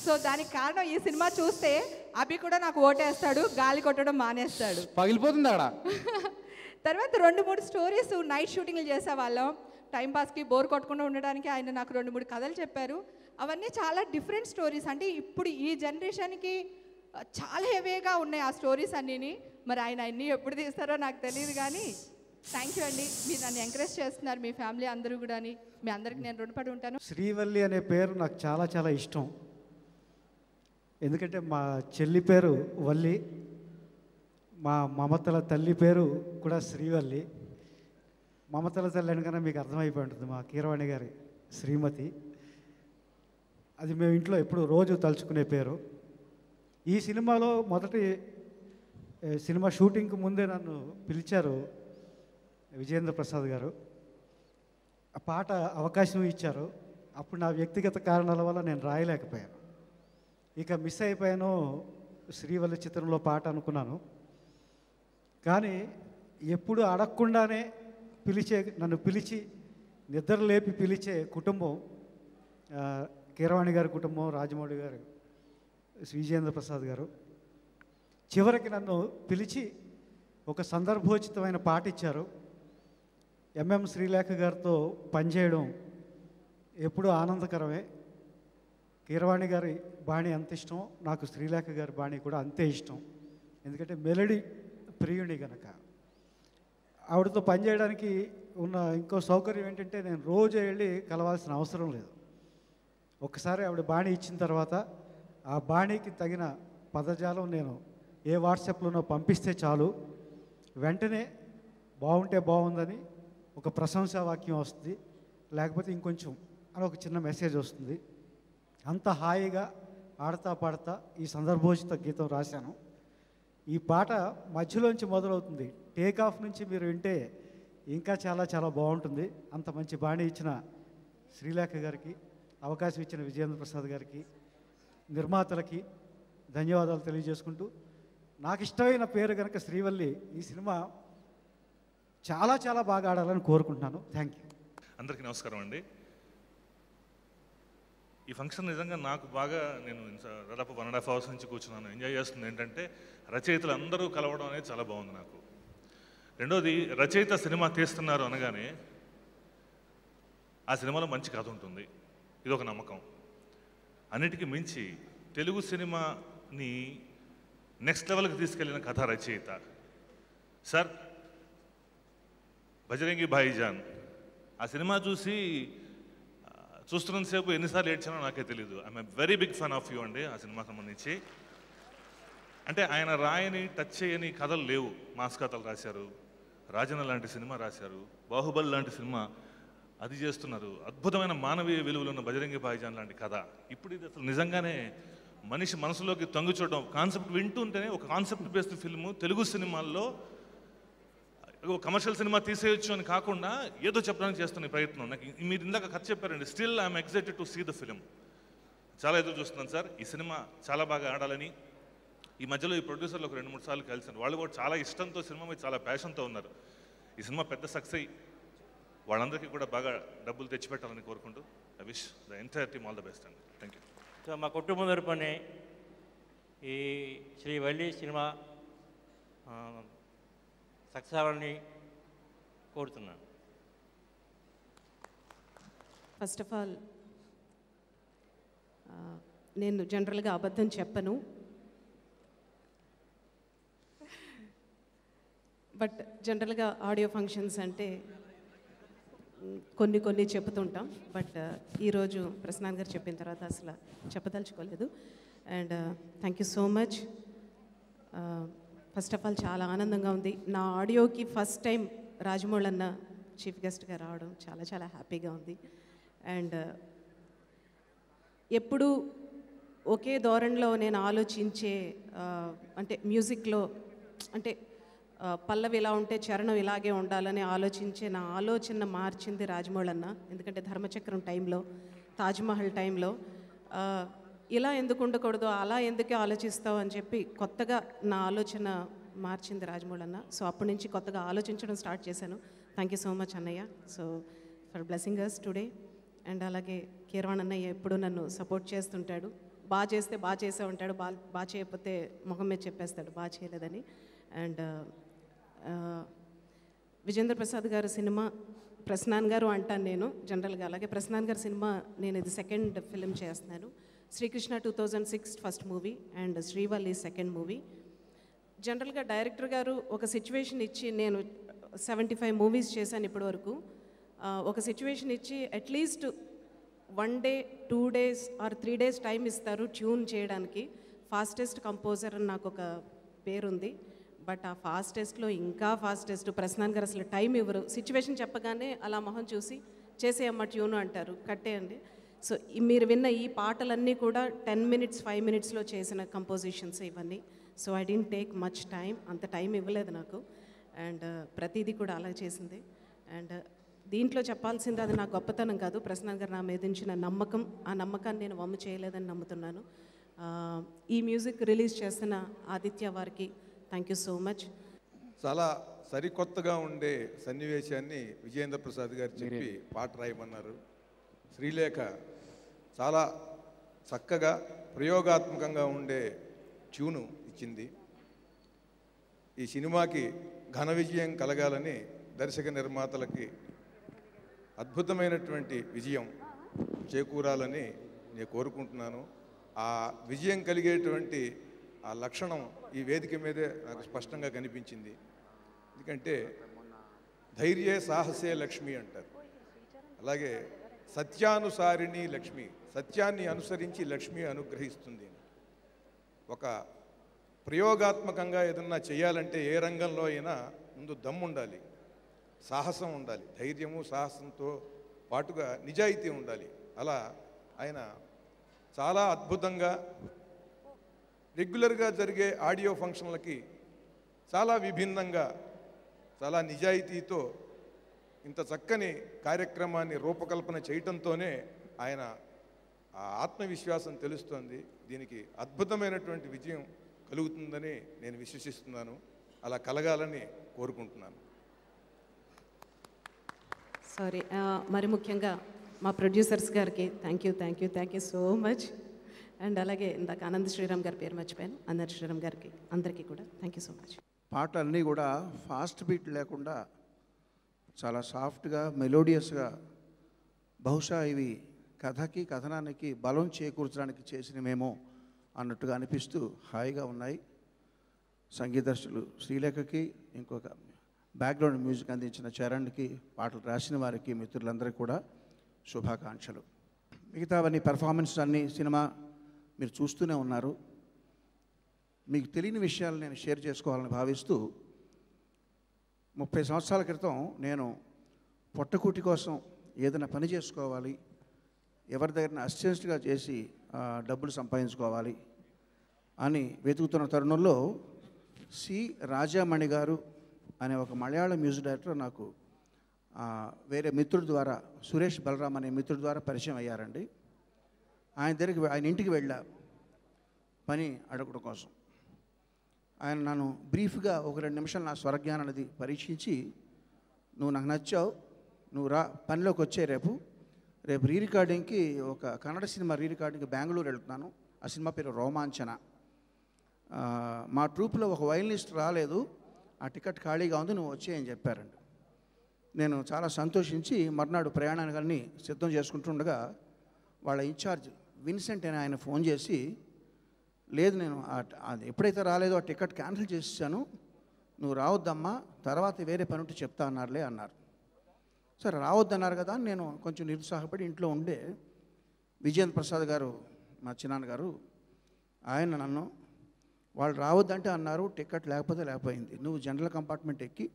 సో దానికి కారణం ఈ సినిమా చూస్తే అభి కూడా నాకు ఓటేస్తాడు, గాలి కొట్టడం మానేస్తాడు, పగిలిపోతుంది అక్కడ. తర్వాత 2-3 స్టోరీస్ నైట్ షూటింగ్లు చేసేవాళ్ళం. టైంపాస్కి బోర్ కొట్టకుండా ఉండడానికి ఆయన నాకు 2-3 కథలు చెప్పారు. అవన్నీ చాలా డిఫరెంట్ స్టోరీస్. అంటే ఇప్పుడు ఈ జనరేషన్కి చాలా హెవీగా ఉన్నాయి ఆ స్టోరీస్ అన్నీని. మరి ఆయన అన్నీ ఎప్పుడు తీస్తారో నాకు తెలియదు, కానీ థ్యాంక్ యూ అండి. మీరు నన్ను ఎంకరేజ్ చేస్తున్నారు, మీ ఫ్యామిలీ అందరూ కూడా. మీ అందరికి నేను రుణపడి ఉంటాను. శ్రీవల్లి అనే పేరు నాకు చాలా చాలా ఇష్టం. ఎందుకంటే మా చెల్లి పేరు వల్లి, మా మమతల తల్లి పేరు కూడా శ్రీవల్లి. మమతల తల్లి అనగానే మీకు అర్థమైపోయి ఉంటుంది, మా కీరవాణి గారి శ్రీమతి. అది మేము ఇంట్లో ఎప్పుడు రోజు తలుచుకునే పేరు. ఈ సినిమాలో మొదటి సినిమా షూటింగ్కి ముందే నన్ను పిలిచారు విజేంద్ర ప్రసాద్ గారు. ఆ పాట అవకాశం ఇచ్చారు. అప్పుడు నా వ్యక్తిగత కారణాల వల్ల నేను రాయలేకపోయాను. ఇక మిస్ అయిపోయాను శ్రీవల్లి చిత్రంలో పాట అనుకున్నాను. కానీ ఎప్పుడు అడగకుండానే నన్ను పిలిచి నిద్ర లేపి పిలిచే కుటుంబం కీరవాణి గారి కుటుంబం, రాజమౌళి గారు, విజేంద్ర ప్రసాద్ గారు. చివరికి నన్ను పిలిచి ఒక సందర్భోచితమైన పాట ఇచ్చారు. ఎంఎం శ్రీలేఖ గారితో పనిచేయడం ఎప్పుడూ ఆనందకరమే. కీరవాణి గారి బాణి అంత ఇష్టం, నాకు శ్రీలేఖ గారి బాణి కూడా అంతే ఇష్టం. ఎందుకంటే మెలడీ ప్రియుని కనుక. ఆవిడతో పనిచేయడానికి ఉన్న ఇంకో సౌకర్యం ఏంటంటే నేను రోజు వెళ్ళి కలవాల్సిన అవసరం లేదు. ఒకసారి ఆవిడ బాణి ఇచ్చిన తర్వాత ఆ బాణీకి తగిన పదజాలం నేను ఏ వాట్సాప్లోనో పంపిస్తే చాలు, వెంటనే బాగుంటే బాగుందని ఒక ప్రశంసా వాక్యం వస్తుంది, లేకపోతే ఇంకొంచెం అని ఒక చిన్న మెసేజ్ వస్తుంది. అంత హాయిగా ఆడతా పాడతా ఈ సందర్భోచిత గీతం రాశాను. ఈ పాట మధ్యలోంచి మొదలవుతుంది. టేక్ ఆఫ్ నుంచి మీరు వింటే ఇంకా చాలా చాలా బాగుంటుంది. అంత మంచి బాణి ఇచ్చిన శ్రీలేఖ గారికి, అవకాశం ఇచ్చిన విజేంద్ర ప్రసాద్ గారికి, నిర్మాతలకి ధన్యవాదాలు తెలియజేసుకుంటూ, నాకు ఇష్టమైన పేరు కనుక శ్రీవల్లి, ఈ సినిమా చాలా చాలా బాగా ఆడాలని కోరుకుంటున్నాను. Thank you. అందరికీ నమస్కారం అండి. ఈ ఫంక్షన్ నిజంగా నాకు బాగా, నేను దాదాపు 1.5 hours నుంచి కూర్చున్నాను, ఎంజాయ్ చేస్తుంది. ఏంటంటే రచయితలు అందరూ కలవడం అనేది చాలా బాగుంది నాకు. రెండోది, రచయిత సినిమా తీస్తున్నారు అనగానే ఆ సినిమాలో మంచి కథ ఉంటుంది, ఇదొక నమ్మకం. అన్నిటికీ మించి తెలుగు సినిమాని నెక్స్ట్ లెవెల్కి తీసుకెళ్ళిన కథ రచయిత సార్. బజరంగి భాయిజాన్ ఆ సినిమా చూసి చూస్తున్నంతసేపు ఎన్నిసార్లు ఏడ్చానో నాకే తెలియదు. I'm a very big fan of you అండి ఆ సినిమా సంబంధించి. అంటే ఆయన రాయని టచ్ చేయని కథలు లేవు. మాస్ కథలు రాశారు, రాజన్న లాంటి సినిమా రాశారు, బాహుబలి లాంటి సినిమా అది చేస్తున్నారు, అద్భుతమైన మానవీయ విలువలు ఉన్న బజరంగి భాయిజాన్ లాంటి కథ. ఇప్పుడు ఇది అసలు నిజంగానే మనిషి మనసులోకి తొంగి చూడడం, కాన్సెప్ట్ వింటుంటేనే ఒక కాన్సెప్ట్ బేస్డ్ ఫిల్ము తెలుగు సినిమాల్లో కమర్షియల్ సినిమా తీసేయచ్చు అని కాకుండా ఏదో చెప్పడానికి చేస్తున్న ప్రయత్నం. నాకు మీరు ఇందాక కథ చెప్పారండి, still I'm excited to see the film. చాలా ఎదురు చూస్తున్నాను సార్. ఈ సినిమా చాలా బాగా ఆడాలని. ఈ మధ్యలో ఈ ప్రొడ్యూసర్లు ఒక 2-3 సార్లు కలిసాను. వాళ్ళు కూడా చాలా ఇష్టంతో సినిమా మీద చాలా ప్యాషన్తో ఉన్నారు. ఈ సినిమా పెద్ద సక్సెస్ అయ్యి వాళ్ళందరికీ కూడా బాగా డబ్బులు తెచ్చిపెట్టాలని కోరుకుంటూ I wish the entire team all the best అండి. Thank you. సో మా కుటుంబం తరపునే ఈ శ్రీవల్లి సినిమా సక్సెస్ అవ్వాలని కోరుతున్నాను. ఫస్ట్ ఆఫ్ ఆల్ నేను జనరల్గా అబద్ధం చెప్పను, బట్ జనరల్గా ఆడియో ఫంక్షన్స్ అంటే కొన్ని చెప్తుంటాం. బట్ ఈరోజు ప్రసన్నాన్ గారు చెప్పిన తర్వాత అసలు చెప్పదలుచుకోలేదు. And thank you so much. First of all చాలా ఆనందంగా ఉంది. నా ఆడియోకి ఫస్ట్ టైం రాజమౌళి అన్న చీఫ్ గెస్ట్గా రావడం చాలా చాలా హ్యాపీగా ఉంది. అండ్ ఎప్పుడు ఒకే ధోరణిలో నేను ఆలోచించే అంటే మ్యూజిక్లో అంటే పల్లవి ఇలా ఉంటే చరణం ఇలాగే ఉండాలని ఆలోచించే నా ఆలోచన మార్చింది రాజమౌళి అన్న. ఎందుకంటే ధర్మచక్రం టైంలో, తాజ్మహల్ టైంలో ఇలా ఎందుకు ఉండకూడదు, అలా ఎందుకే ఆలోచిస్తావు అని చెప్పి కొత్తగా నా ఆలోచన మార్చింది రాజమౌళి అన్న. సో అప్పటి నుంచి కొత్తగా ఆలోచించడం స్టార్ట్ చేశాను. థ్యాంక్ యూ సో మచ్ అన్నయ్య, so for blessing us today. And అలాగే కీరవాణి అన్నయ్య ఎప్పుడు నన్ను సపోర్ట్ చేస్తుంటాడు. బాగా చేస్తే బాగా చేసే ఉంటాడు, బాగా చేయకపోతే ముఖం మీద చెప్పేస్తాడు బాగా చేయలేదని. అండ్ విజేంద్ర ప్రసాద్ గారు సినిమా, ప్రసన్నాన్ గారు అంటాను నేను జనరల్గా. అలాగే ప్రసన్నాన్ గారి సినిమా నేను ఇది సెకండ్ ఫిలిం చేస్తున్నాను. Srikrishna 2006 first movie and Srivalli second movie. జనరల్గా డైరెక్టర్ గారు ఒక సిచ్యువేషన్ ఇచ్చి, నేను 75 మూవీస్ చేశాను ఇప్పటివరకు. ఒక సిచ్యువేషన్ ఇచ్చి at least 1 day 2 days or 3 days time ఇస్తారు ట్యూన్ చేయడానికి. ఫాస్టెస్ట్ కంపోజర్ అని నాకు ఒక పేరుంది. బట్ ఆ ఫాస్టెస్ట్లో ఇంకా ఫాస్టెస్ట్ ప్రసన్నాన్ గారు అసలు టైం ఇవ్వరు. సిచ్యువేషన్ చెప్పగానే అలా మొహం చూసి చేసేయమ్మ ట్యూను అంటారు, కట్టేయండి. సో మీరు విన్న ఈ పాటలన్నీ కూడా 10 minutes 5 minutesలో చేసిన కంపోజిషన్స్ ఇవన్నీ. So I don't take much time, అంత టైం ఇవ్వలేదు నాకు. అండ్ ప్రతిదీ కూడా అలా చేసింది. అండ్ దీంట్లో చెప్పాల్సింది అది నా గొప్పతనం కాదు, ప్రసన్నాన్ గారు నా మీద ఉంచిన నమ్మకం. ఆ నమ్మకాన్ని నేను వమ్ము చేయలేదని నమ్ముతున్నాను. ఈ మ్యూజిక్ రిలీజ్ చేస్తున్న ఆదిత్య వారికి థ్యాంక్ యూ సో మచ్. చాలా సరికొత్తగా ఉండే సన్నివేశాన్ని విజయేంద్ర ప్రసాద్ గారు చెప్పి పాట రాయమన్నారు. శ్రీలేఖ చాలా చక్కగా ప్రయోగాత్మకంగా ఉండే ట్యూను ఇచ్చింది. ఈ సినిమాకి ఘన విజయం కలగాలని దర్శక నిర్మాతలకి అద్భుతమైనటువంటి విజయం చేకూరాలని నేను కోరుకుంటున్నాను. ఆ విజయం కలిగేటువంటి ఆ లక్షణం ఈ వేదిక మీదే నాకు స్పష్టంగా కనిపించింది. ఎందుకంటే ధైర్యే సాహసే లక్ష్మి అంటారు. అలాగే సత్యానుసారిణి లక్ష్మి, సత్యాన్ని అనుసరించి లక్ష్మి అనుగ్రహిస్తుంది. ఒక ప్రయోగాత్మకంగా ఏదన్నా చేయాలంటే ఏ రంగంలో అయినా ముందు దమ్ము ఉండాలి, సాహసం ఉండాలి, ధైర్యము సాహసంతో పాటుగా నిజాయితీ ఉండాలి. అలా ఆయన చాలా అద్భుతంగా రెగ్యులర్గా జరిగే ఆడియో ఫంక్షన్లకి చాలా విభిన్నంగా చాలా నిజాయితీతో ఇంత చక్కని కార్యక్రమాన్ని రూపకల్పన చేయటంతోనే ఆయన ఆ ఆత్మవిశ్వాసం తెలుస్తోంది. దీనికి అద్భుతమైనటువంటి విజయం కలుగుతుందని నేను విశ్వసిస్తున్నాను. అలా కలగాలని కోరుకుంటున్నాను. సారీ, మరి ముఖ్యంగా మా ప్రొడ్యూసర్స్ గారికి thank you so much. And అలాగే ఇందాక ఆనంద్ శ్రీరామ్ గారి పేరు మర్చిపోయాను, ఆనంద్ శ్రీరామ్ గారికి అందరికీ కూడా థ్యాంక్ యూ సో మచ్. పాటలన్నీ కూడా ఫాస్ట్ బీట్ లేకుండా చాలా సాఫ్ట్గా మెలోడియస్గా, బహుశా ఇవి కథకి కథనానికి బలం చేకూర్చడానికి చేసినమేమో అన్నట్టుగా అనిపిస్తూ హాయిగా ఉన్నాయి. సంగీతదర్శకులు శ్రీలేఖకి, ఇంకొక బ్యాక్గ్రౌండ్ మ్యూజిక్ అందించిన చరణ్కి, పాటలు రాసిన వారికి, మిత్రులందరికీ కూడా శుభాకాంక్షలు. మిగతావన్నీ పెర్ఫార్మెన్స్ అన్నీ సినిమా మీరు చూస్తూనే ఉన్నారు. మీకు తెలియని విషయాలు నేను షేర్ చేసుకోవాలని భావిస్తూ 30 సంవత్సరాల క్రితం నేను పొట్టకూటి కోసం ఏదైనా పని చేసుకోవాలి, ఎవరి దగ్గర అసిస్టెంట్గా చేసి డబ్బులు సంపాదించుకోవాలి అని వెతుకుతున్న తరుణంలో సి రాజామణి గారు అనే ఒక మలయాళం మ్యూజిక్ డైరెక్టర్ నాకు వేరే మిత్రుడి ద్వారా, సురేష్ బలరామ్ అనే మిత్రుడి ద్వారా పరిచయం అయ్యారండి. ఆయన ఇంటికి వెళ్ళా పని అడగడం కోసం. ఆయన నన్ను బ్రీఫ్గా ఒక 2 నిమిషాలు నా స్వరజ్ఞానం అనేది పరీక్షించి, నువ్వు నాకు నచ్చావు, నువ్వు రా పనిలోకి వచ్చే రేపు రీ రికార్డింగ్కి ఒక కన్నడ సినిమా రీ రికార్డింగ్కి బెంగళూరు వెళ్తున్నాను. ఆ సినిమా పేరు రోమాంచన. మా ట్రూప్లో ఒక వయలినిస్ట్ రాలేదు, ఆ టికెట్ ఖాళీగా ఉంది, నువ్వు వచ్చేయని చెప్పారండి. నేను చాలా సంతోషించి మర్నాడు ప్రయాణాన్ని సిద్ధం చేసుకుంటుండగా వాళ్ళ ఇన్ఛార్జ్ విన్సెంట్ అని ఆయన ఫోన్ చేసి, లేదు నేను అది ఎప్పుడైతే రాలేదో ఆ టికెట్ క్యాన్సిల్ చేసేసాను, నువ్వు రావద్దమ్మా, తర్వాత వేరే పని ఉంటే చెప్తా అన్నారులే అన్నారు. సరే రావద్దన్నారు కదా, నేను కొంచెం నిరుత్సాహపడి ఇంట్లో ఉండే విజేంద్ర ప్రసాద్ గారు, మా చిన్నాన్నగారు, ఆయన నన్ను వాళ్ళు రావద్దంటే అన్నారు, టికెట్ లేకపోయింది, నువ్వు జనరల్ కంపార్ట్మెంట్ ఎక్కి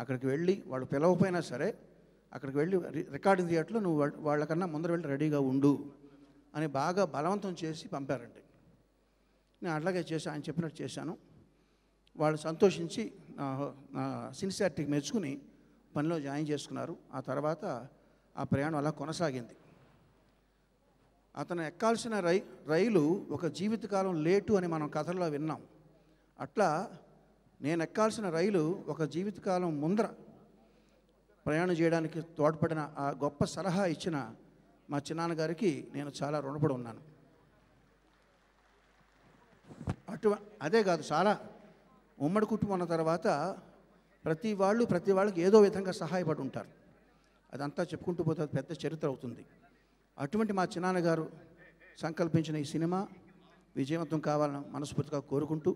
అక్కడికి వెళ్ళి వాళ్ళు పిలవపోయినా సరే అక్కడికి వెళ్ళి రికార్డింగ్ థియేటర్లో నువ్వు వాళ్ళకన్నా ముందర వెళ్ళి రెడీగా ఉండు అని బాగా బలవంతం చేసి పంపారండి. నేను అట్లాగే ఆయన చెప్పినట్టు చేశాను. వాళ్ళు సంతోషించి నా సిన్సియారిటీకి మెచ్చుకుని పనిలో జాయిన్ చేసుకున్నారు. ఆ తర్వాత ఆ ప్రయాణం అలా కొనసాగింది. అతను ఎక్కాల్సిన రైలు ఒక జీవితకాలం లేటు అని మనం కథల్లో విన్నాం. అట్లా నేను ఎక్కాల్సిన రైలు ఒక జీవితకాలం ముందర ప్రయాణం చేయడానికి తోడ్పడిన ఆ గొప్ప సలహా ఇచ్చిన మా చిన్నాన్నగారికి నేను చాలా రుణపడి ఉన్నాను. అదే కాదు, చాలా ఉమ్మడి కుటుంబం ఉన్న తర్వాత ప్రతి వాళ్ళకి ఏదో విధంగా సహాయపడి ఉంటారు. అదంతా చెప్పుకుంటూ పోతే అది పెద్ద చరిత్ర అవుతుంది. అటువంటి మా చిన్నాన్నగారు సంకల్పించిన ఈ సినిమా విజయవంతం కావాలని మనస్ఫూర్తిగా కోరుకుంటూ,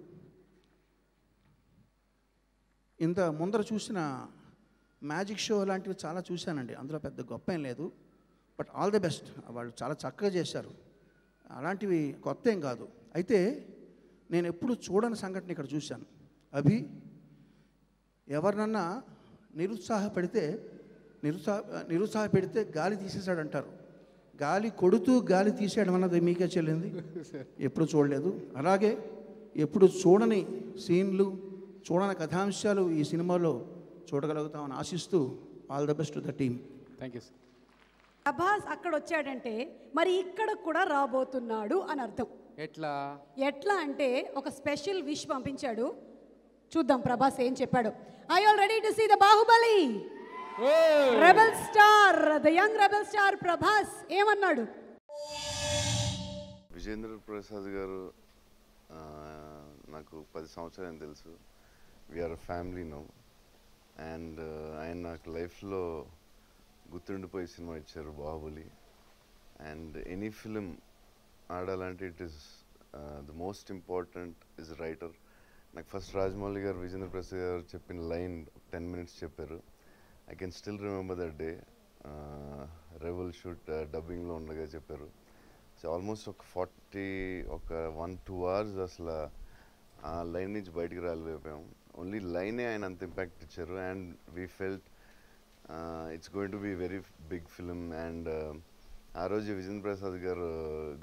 ఇంత ముందర చూసిన మ్యాజిక్ షో లాంటివి చాలా చూశానండి. అందులో పెద్ద గొప్ప ఏం లేదు, బట్ ఆల్ ది బెస్ట్. వాళ్ళు చాలా చక్కగా చేశారు. అలాంటివి కొత్త ఏం కాదు. అయితే నేను ఎప్పుడు చూడని సంఘటన ఇక్కడ చూశాను. ఎవరినన్నా నిరుత్సాహపెడితే గాలి తీసేశాడంటారు. గాలి కొడుతూ గాలి తీసేయడం అన్నది మీకే చెల్లింది, ఎప్పుడు చూడలేదు. అలాగే ఎప్పుడు చూడని సీన్లు, చూడని కథాంశాలు ఈ సినిమాలో చూడగలుగుతామని ఆశిస్తూ all the best to the team. Thank you sir. Prabhas అక్కడ వచ్చాడంటే మరి ఇక్కడ కూడా రాబోతున్నాడు అని అర్థం. ఎట్లా అంటే ఒక స్పెషల్ విష్ పంపించాడు. చూద్దాం ప్రభాస్ ఏం చెప్పాడు. I already to see the Baahubali rebel star, the young rebel star Prabhas ఏమన్నాడు? విజేంద్ర ప్రసాద్ గారు నాకు 10 సంవత్సరాలు తెలుసు. We are family now. అండ్ ఆయన నాకు లైఫ్లో గుర్తుండిపోయే సినిమా ఇచ్చారు బాహుబలి. అండ్ ఎనీ ఫిలిం ఆడాలంటే it is the most important is writer. నాకు ఫస్ట్ రాజమౌళి గారు విజేంద్ర ప్రసాద్ గారు చెప్పిన లైన్ 10 minutes చెప్పారు. I can still remember that day. Rebel shoot డబ్బింగ్లో ఉండగా చెప్పారు. సో ఆల్మోస్ట్ ఒక 1-2 hours అసలు ఆ లైన్ నుంచి బయటికి రాలిపోయాం. ఓన్లీ లైనే ఆయన అంత ఇంపాక్ట్ ఇచ్చారు. And we felt it's going to be very big film. And ఆ రోజు విజేంద్ర ప్రసాద్ గారు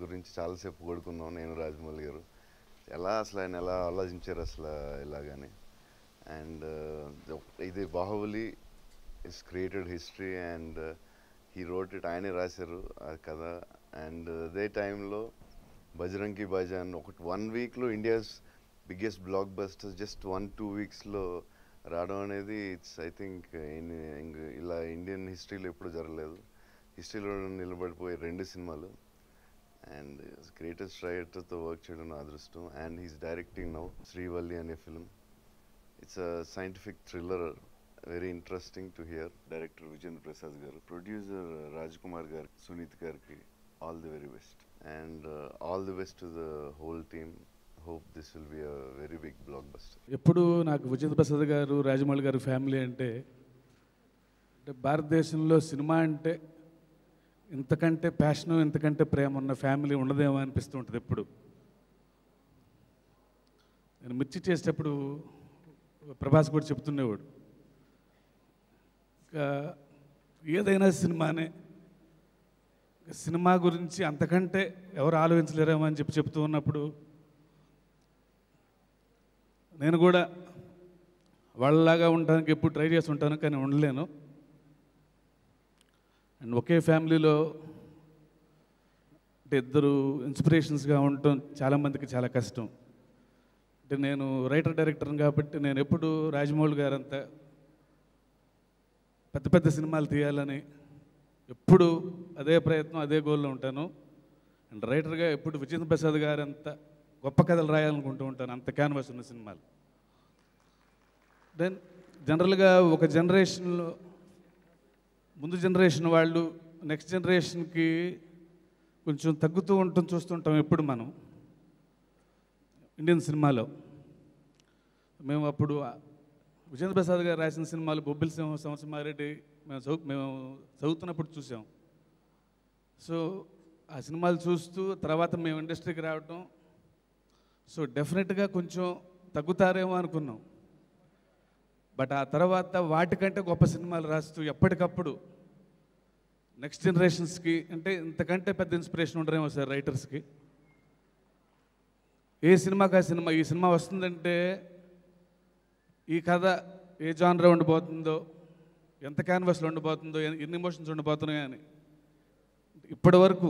గురించి చాలాసేపు కొడుకున్నాం నేను, రాజమౌళి గారు. ఆయన ఎలా ఆలోచించారు అసలు ఇలాగని. అండ్ ఇది Baahubali is created history and he wrote it, ఆయనే రాశారు ఆ కథ. అండ్ అదే టైంలో బజరంగి భాయిజాన్ 1 weekలో India's biggest blockbusters just 1-2 weeksలో రావడం అనేది ఇట్స్ ఐ థింక్ ఇలా ఇండియన్ హిస్టరీలో ఎప్పుడు జరగలేదు. హిస్టరీలో నిలబడిపోయే 2 సినిమాలు. అండ్ గ్రేటెస్ట్ రైటర్తో వర్క్ చేయడం నా అదృష్టం. And he's directing now Srivalli అనే film. It's a scientific thriller, very interesting to hear. Director Vijayendra Prasad గారు, ప్రొడ్యూసర్ రాజ్ కుమార్ గారు, సునీత్ గారికి all the very best. And all the best to the whole team. Hope this will be a very big blockbuster. ఎప్పుడు నాకు విజేంద్ర ప్రసాద్ గారు, రాజమౌళి గారు family అంటే భారతదేశంలో cinema అంటే ఇంతకంటే ప్యాషను, ఇంతకంటే ప్రేమ ఉన్న ఫ్యామిలీ ఉండదేమో అనిపిస్తూ ఉంటుంది ఎప్పుడు. నేను మిర్చి చేసేటప్పుడు ప్రభాస్ కూడా చెప్తుండేవాడు, ఇంకా ఏదైనా సినిమానే, సినిమా గురించి అంతకంటే ఎవరు ఆలోచించలేరేమో అని చెప్తూ ఉన్నప్పుడు నేను కూడా వాళ్ళలాగా ఉండడానికి ఎప్పుడు ట్రై చేసి ఉంటాను, కానీ ఉండలేను. అండ్ ఒకే ఫ్యామిలీలో అంటే ఇద్దరు ఇన్స్పిరేషన్స్గా ఉండటం చాలామందికి చాలా కష్టం. అంటే నేను రైటర్ డైరెక్టర్ని కాబట్టి నేను ఎప్పుడు రాజమౌళి గారంతా పెద్ద పెద్ద సినిమాలు తీయాలని ఎప్పుడు అదే ప్రయత్నం, అదే గోల్లో ఉంటాను. అండ్ రైటర్గా ఎప్పుడు విజేంద్ర ప్రసాద్ గారంత గొప్ప కథలు రాయాలనుకుంటూ ఉంటాను, అంత క్యాన్వాస్ ఉన్న సినిమాలు. దెన్ జనరల్గా ఒక జనరేషన్లో ముందు జనరేషన్ వాళ్ళు నెక్స్ట్ జనరేషన్కి కొంచెం తగ్గుతూ ఉండటం చూస్తుంటాం ఎప్పుడు మనం ఇండియన్ సినిమాలో. మేము అప్పుడు విజేంద్ర ప్రసాద్ గారు రాసిన సినిమాలు బొబ్బిలి సింహం, సంవత్సరమారెడ్డి మేము చదువుతున్నప్పుడు చూసాం. సో ఆ సినిమాలు చూస్తూ తర్వాత మేము ఇండస్ట్రీకి రావటం, సో డెఫినెట్గా కొంచెం తగ్గుతారేమో అనుకున్నాం. బట్ ఆ తర్వాత వాటికంటే గొప్ప సినిమాలు రాస్తూ ఎప్పటికప్పుడు నెక్స్ట్ జనరేషన్స్కి, అంటే ఇంతకంటే పెద్ద ఇన్స్పిరేషన్ ఉండరేమో సార్ రైటర్స్కి. ఏ సినిమాకి ఆ సినిమా, ఈ సినిమా వస్తుందంటే ఈ కథ ఏ జానర్ ఉండిపోతుందో, ఎంత క్యాన్వాస్లో ఉండిపోతుందో, ఎన్ని ఎమోషన్స్ ఉండిపోతున్నాయో అని ఇప్పటి వరకు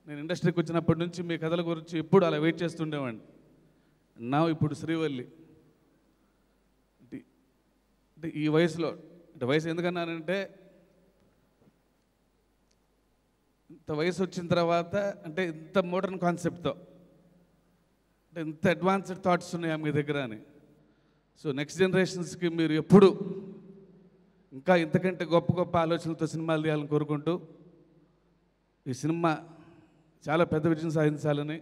నేను ఇండస్ట్రీకి వచ్చినప్పటి నుంచి మీ కథల గురించి ఎప్పుడు అలా వెయిట్ చేస్తుండేవాడిని. నా ఇప్పుడు శ్రీవల్లి అంటే ఈ వయసులో, అంటే వయసు ఎందుకన్నానంటే ఇంత వయసు వచ్చిన తర్వాత, అంటే ఇంత మోడర్న్ కాన్సెప్ట్తో, అంటే ఇంత అడ్వాన్స్డ్ థాట్స్ ఉన్నాయా మీ దగ్గర అని. సో నెక్స్ట్ జనరేషన్స్కి మీరు ఎప్పుడు ఇంకా ఇంతకంటే గొప్ప గొప్ప ఆలోచనలతో సినిమాలు తీయాలని కోరుకుంటూ, ఈ సినిమా చాలా పెద్ద విజయం సాధించాలని.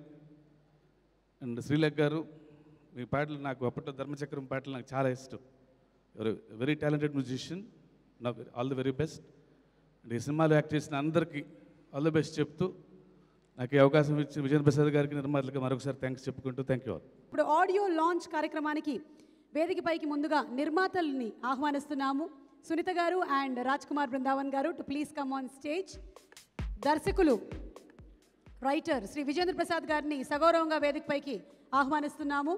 అండ్ శ్రీలేఖ గారు మీ పాటలు నాకు అప్పట్లో ధర్మచక్రం పాటలు నాకు చాలా ఇష్టం. యువర్ వెరీ టాలెంటెడ్ మ్యూజిషియన్, నాకు all the very best. And ఈ సినిమాలో యాక్ట్ చేసిన అందరికీ ఆల్ ది బెస్ట్ చెప్తూ, నాకు ఈ అవకాశం ఇచ్చిన విజేంద్ర ప్రసాద్ గారికి, నిర్మాతలకు మరొకసారి థ్యాంక్స్ చెప్పుకుంటూ థ్యాంక్ యూ ఆల్. ఇప్పుడు ఆడియో లాంచ్ కార్యక్రమానికి వేదికపైకి ముందుగా నిర్మాతల్ని ఆహ్వానిస్తున్నాము. సునీత గారు అండ్ రాజ్ కుమార్ బృందావన్ గారు to please come on stage. దర్శకులు రైటర్ శ్రీ విజేంద్ర ప్రసాద్ గారిని సగౌరవంగా వేదికపైకి ఆహ్వానిస్తున్నాము.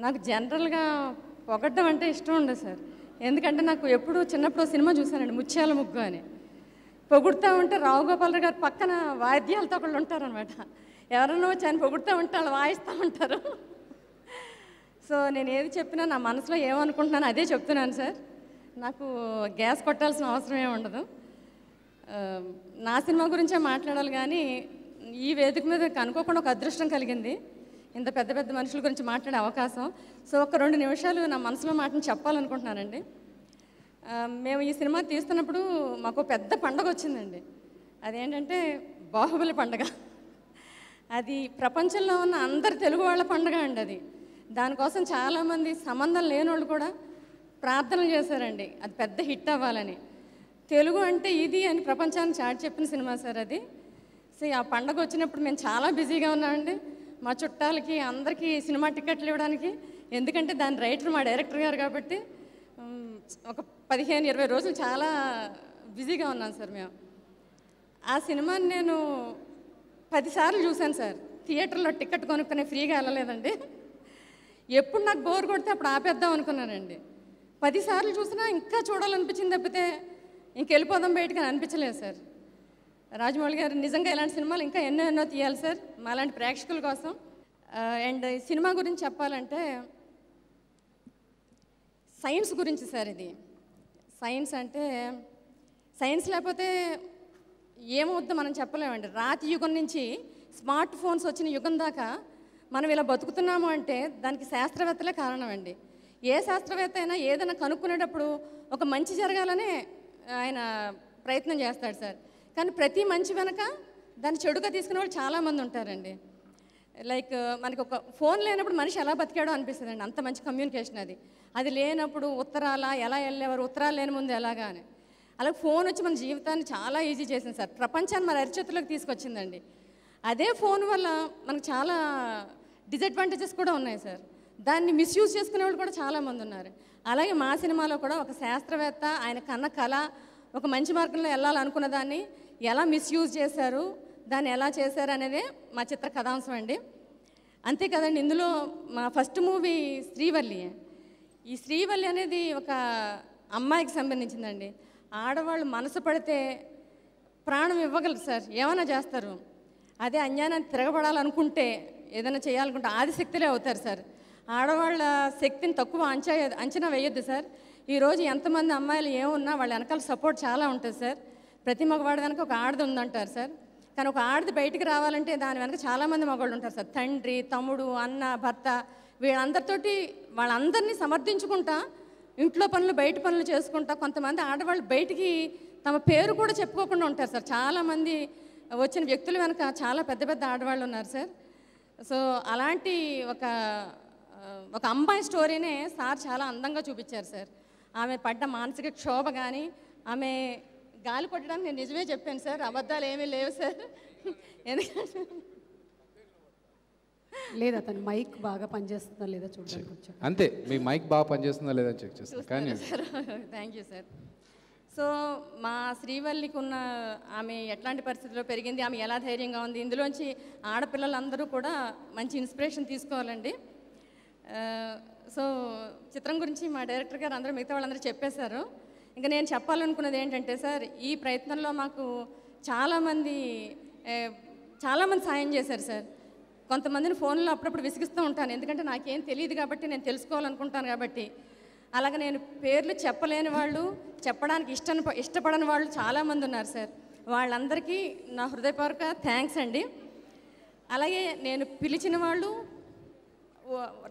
నాకు జనరల్గా పొగడ్డం అంటే ఇష్టం ఉండదు సార్. ఎందుకంటే నాకు ఎప్పుడు చిన్నప్పుడు సినిమా చూశానండి, ముత్యాల ముగ్గు అని. పొగుడుతూ ఉంటే రావు గోపాలరావు గారు పక్కన వాయిద్యాలతో ఒకళ్ళు ఉంటారనమాట. ఎవరన్నా వచ్చి ఆయన పొగుడుతూ ఉంటే వాళ్ళు వాయిస్తూ ఉంటారు. సో నేను ఏది చెప్పినా నా మనసులో ఏమనుకుంటున్నాను అదే చెప్తున్నాను సార్. నాకు గ్యాస్ కొట్టాల్సిన అవసరం ఏమి ఉండదు. నా సినిమా గురించే మాట్లాడాలి, కానీ ఈ వేదిక మీద అనుకోకుండా ఒక అదృష్టం కలిగింది, ఇంత పెద్ద పెద్ద మనుషుల గురించి మాట్లాడే అవకాశం. సో ఒక 2 నిమిషాలు నా మనసులో మాటను చెప్పాలనుకుంటున్నానండి. మేము ఈ సినిమా తీస్తున్నప్పుడు మాకు పెద్ద పండగ వచ్చిందండి. అదేంటంటే బాహుబలి పండగ. అది ప్రపంచంలో ఉన్న అందరి తెలుగు వాళ్ళ పండగ అండి. అది దానికోసం చాలామంది సంబంధం లేని వాళ్ళు కూడా ప్రార్థనలు చేశారండి అది పెద్ద హిట్ అవ్వాలని. తెలుగు అంటే ఇది అని ప్రపంచాన్ని చాటి చెప్పిన సినిమా సార్ అది. సో ఆ పండగ వచ్చినప్పుడు మేము చాలా బిజీగా ఉన్నామండి. మా చుట్టాలకి అందరికీ సినిమా టికెట్లు ఇవ్వడానికి, ఎందుకంటే దాని రైటర్ మా డైరెక్టర్ గారు కాబట్టి ఒక 15-20 రోజులు చాలా బిజీగా ఉన్నాను సార్ మేము. ఆ సినిమాని నేను 10 సార్లు చూశాను సార్. థియేటర్లో టికెట్ కొనుక్కునే ఫ్రీగా వెళ్ళలేదండి. ఎప్పుడు నాకు బోర్ కొడితే అప్పుడు ఆపేద్దాం అనుకున్నానండి. 10 సార్లు చూసినా ఇంకా చూడాలనిపించింది తప్పితే ఇంకెళ్ళిపోదాం బయటకు అని అనిపించలేదు సార్. రాజమౌళి గారు నిజంగా ఇలాంటి సినిమాలు ఇంకా ఎన్నో తీయాలి సార్ మాలాంటి ప్రేక్షకుల కోసం. అండ్ సినిమా గురించి చెప్పాలంటే సైన్స్ గురించి సార్. ఇది సైన్స్ అంటే సైన్స్ లేకపోతే ఏమవుద్దో మనం చెప్పలేమండి. రాతి యుగం నుంచి స్మార్ట్ ఫోన్స్ వచ్చిన యుగం దాకా మనం ఇలా బతుకుతున్నాము అంటే దానికి శాస్త్రవేత్తలే కారణం అండి. ఏ శాస్త్రవేత్త అయినా ఏదైనా కనుక్కునేటప్పుడు ఒక మంచి జరగాలనే ఆయన ప్రయత్నం చేస్తాడు సార్. కానీ ప్రతి మంచి వెనక దాన్ని చెడుగా తీసుకునే వాళ్ళు చాలామంది ఉంటారండి. లైక్ మనకి ఒక ఫోన్ లేనప్పుడు మనిషి ఎలా బతికాడో అనిపిస్తుంది అండి. అంత మంచి కమ్యూనికేషన్ అది. అది లేనప్పుడు ఉత్తరాల ఎలా వెళ్ళేవారు, ఉత్తరాలు లేని ముందు ఎలాగా అని. అలాగే ఫోన్ వచ్చి మన జీవితాన్ని చాలా ఈజీ చేసింది సార్. ప్రపంచాన్ని మన అరిచేతులకు తీసుకొచ్చిందండి. అదే ఫోన్ వల్ల మనకు చాలా డిసడ్వాంటేజెస్ కూడా ఉన్నాయి సార్. దాన్ని మిస్యూజ్ చేసుకునే వాళ్ళు కూడా చాలామంది ఉన్నారు. అలాగే మా సినిమాలో కూడా ఒక శాస్త్రవేత్త ఆయన కన్న కళ ఒక మంచి మార్గంలో వెళ్ళాలనుకున్న దాన్ని ఎలా మిస్యూజ్ చేశారు, దాన్ని ఎలా చేశారు అనేదే మా చిత్ర కథాంశం అండి. అంతే కదండి. ఇందులో మా ఫస్ట్ మూవీ శ్రీవల్లి. ఈ శ్రీవల్లి అనేది ఒక అమ్మాయికి సంబంధించిందండి. ఆడవాళ్ళు మనసు పడితే ప్రాణం ఇవ్వగలరు సార్, ఏమైనా చేస్తారు. అదే అన్యాయాన్ని తిరగబడాలనుకుంటే ఏదైనా చేయాలనుకుంటే ఆదిశక్తులే అవుతారు సార్. ఆడవాళ్ళ శక్తిని తక్కువ అంచనా వేయొద్దు సార్. ఈరోజు ఎంతమంది అమ్మాయిలు ఏమున్నా వాళ్ళ వెనకాల సపోర్ట్ చాలా ఉంటుంది సార్. ప్రతి మగవాడి వెనక ఒక ఆడది ఉందంటారు సార్. కానీ ఒక ఆడది బయటికి రావాలంటే దాని వెనక చాలామంది మగవాళ్ళు ఉంటారు సార్. తండ్రి, తమ్ముడు, అన్న, భర్త, వీళ్ళందరితోటి వాళ్ళందరినీ సమర్థించుకుంటా ఇంట్లో పనులు బయట పనులు చేసుకుంటా కొంతమంది ఆడవాళ్ళు బయటికి తమ పేరు కూడా చెప్పుకోకుండా ఉంటారు సార్. చాలామంది వచ్చిన వ్యక్తుల వెనక చాలా పెద్ద పెద్ద ఆడవాళ్ళు ఉన్నారు సార్. సో అలాంటి ఒక అమ్మాయి స్టోరీనే సార్ చాలా అందంగా చూపించారు సార్. ఆమె పడ్డ మానసిక క్షోభ కానీ, ఆమె గాలి కొట్టడానికి నేను నిజమే చెప్పాను సార్, అబద్ధాలు ఏమీ లేవు సార్. ఎందుకంటే లేదా తన మైక్ బాగా పనిచేస్తుందా లేదా చూడడానికి వచ్చాను. అంతే, మీ మైక్ బాగా పనిచేస్తుందా లేదా చెక్ చేస్తాను. కానీ sir thank you sir. So మా శ్రీవల్లికి ఉన్న ఆమె ఎట్లాంటి పరిస్థితుల్లో పెరిగింది, ఆమె ఎలా ధైర్యంగా ఉంది, ఇందులోంచి ఆడపిల్లలందరూ కూడా మంచి ఇన్స్పిరేషన్ తీసుకోవాలండి. సో చిత్రం గురించి మా డైరెక్టర్ గారు అందరూ మిగతా వాళ్ళందరూ చెప్పేశారు. ఇంకా నేను చెప్పాలనుకున్నది ఏంటంటే సార్, ఈ ప్రయత్నంలో మాకు చాలామంది సాయం చేశారు సార్. కొంతమందిని ఫోన్లో అప్పుడప్పుడు విసిగిస్తూ ఉంటాను, ఎందుకంటే నాకేం తెలియదు కాబట్టి నేను తెలుసుకోవాలనుకుంటాను కాబట్టి. అలాగే నేను పేర్లు చెప్పలేని వాళ్ళు, చెప్పడానికి ఇష్టపడని వాళ్ళు చాలామంది ఉన్నారు సార్. వాళ్ళందరికీ నా హృదయపూర్వక థ్యాంక్స్ అండి. అలాగే నేను పిలిచిన వాళ్ళు,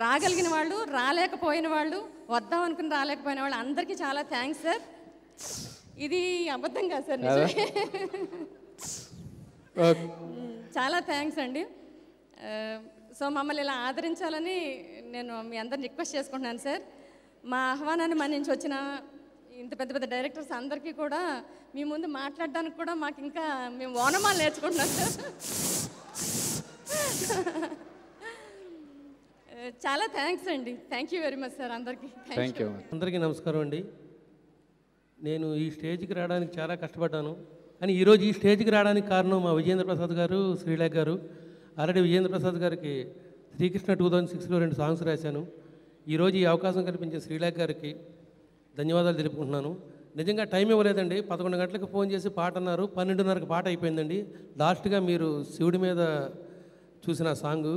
రాగలిగిన వాళ్ళు, రాలేకపోయిన వాళ్ళు, వద్దాం అనుకుని రాలేకపోయిన వాళ్ళు అందరికీ చాలా థ్యాంక్స్ సార్. ఇది అబద్ధం కాదు సార్, నిజమే. చాలా థ్యాంక్స్ అండి. సో మమ్మల్ని ఇలా ఆదరించాలని నేను మీ అందరిని రిక్వెస్ట్ చేసుకుంటున్నాను సార్. మా ఆహ్వానాన్ని మన్నించి వచ్చిన ఇంత పెద్ద పెద్ద డైరెక్టర్స్ అందరికీ కూడా మీ ముందు మాట్లాడడానికి కూడా మాకు ఇంకా మేము ఓనమాలు నేర్చుకుంటున్నాం సార్. చాలా థ్యాంక్స్ అండి. Thank you very much sir అందరికీ. Thank you. అందరికీ నమస్కారం అండి. నేను ఈ స్టేజ్కి రావడానికి చాలా కష్టపడ్డాను, కానీ ఈరోజు ఈ స్టేజ్కి రావడానికి కారణం మా విజేంద్ర ప్రసాద్ గారు, శ్రీలేఖ గారు. ఆల్రెడీ విజేంద్ర ప్రసాద్ గారికి శ్రీకృష్ణ 2006లో 2 సాంగ్స్ రాశాను. ఈరోజు ఈ అవకాశం కల్పించిన శ్రీలేఖ గారికి ధన్యవాదాలు తెలుపుకుంటున్నాను. నిజంగా టైం ఇవ్వలేదండి. 11 గంటలకు ఫోన్ చేసి పాట అన్నారు, 12:30కి పాట అయిపోయిందండి. లాస్ట్గా మీరు శివుడి మీద చూసిన సాంగు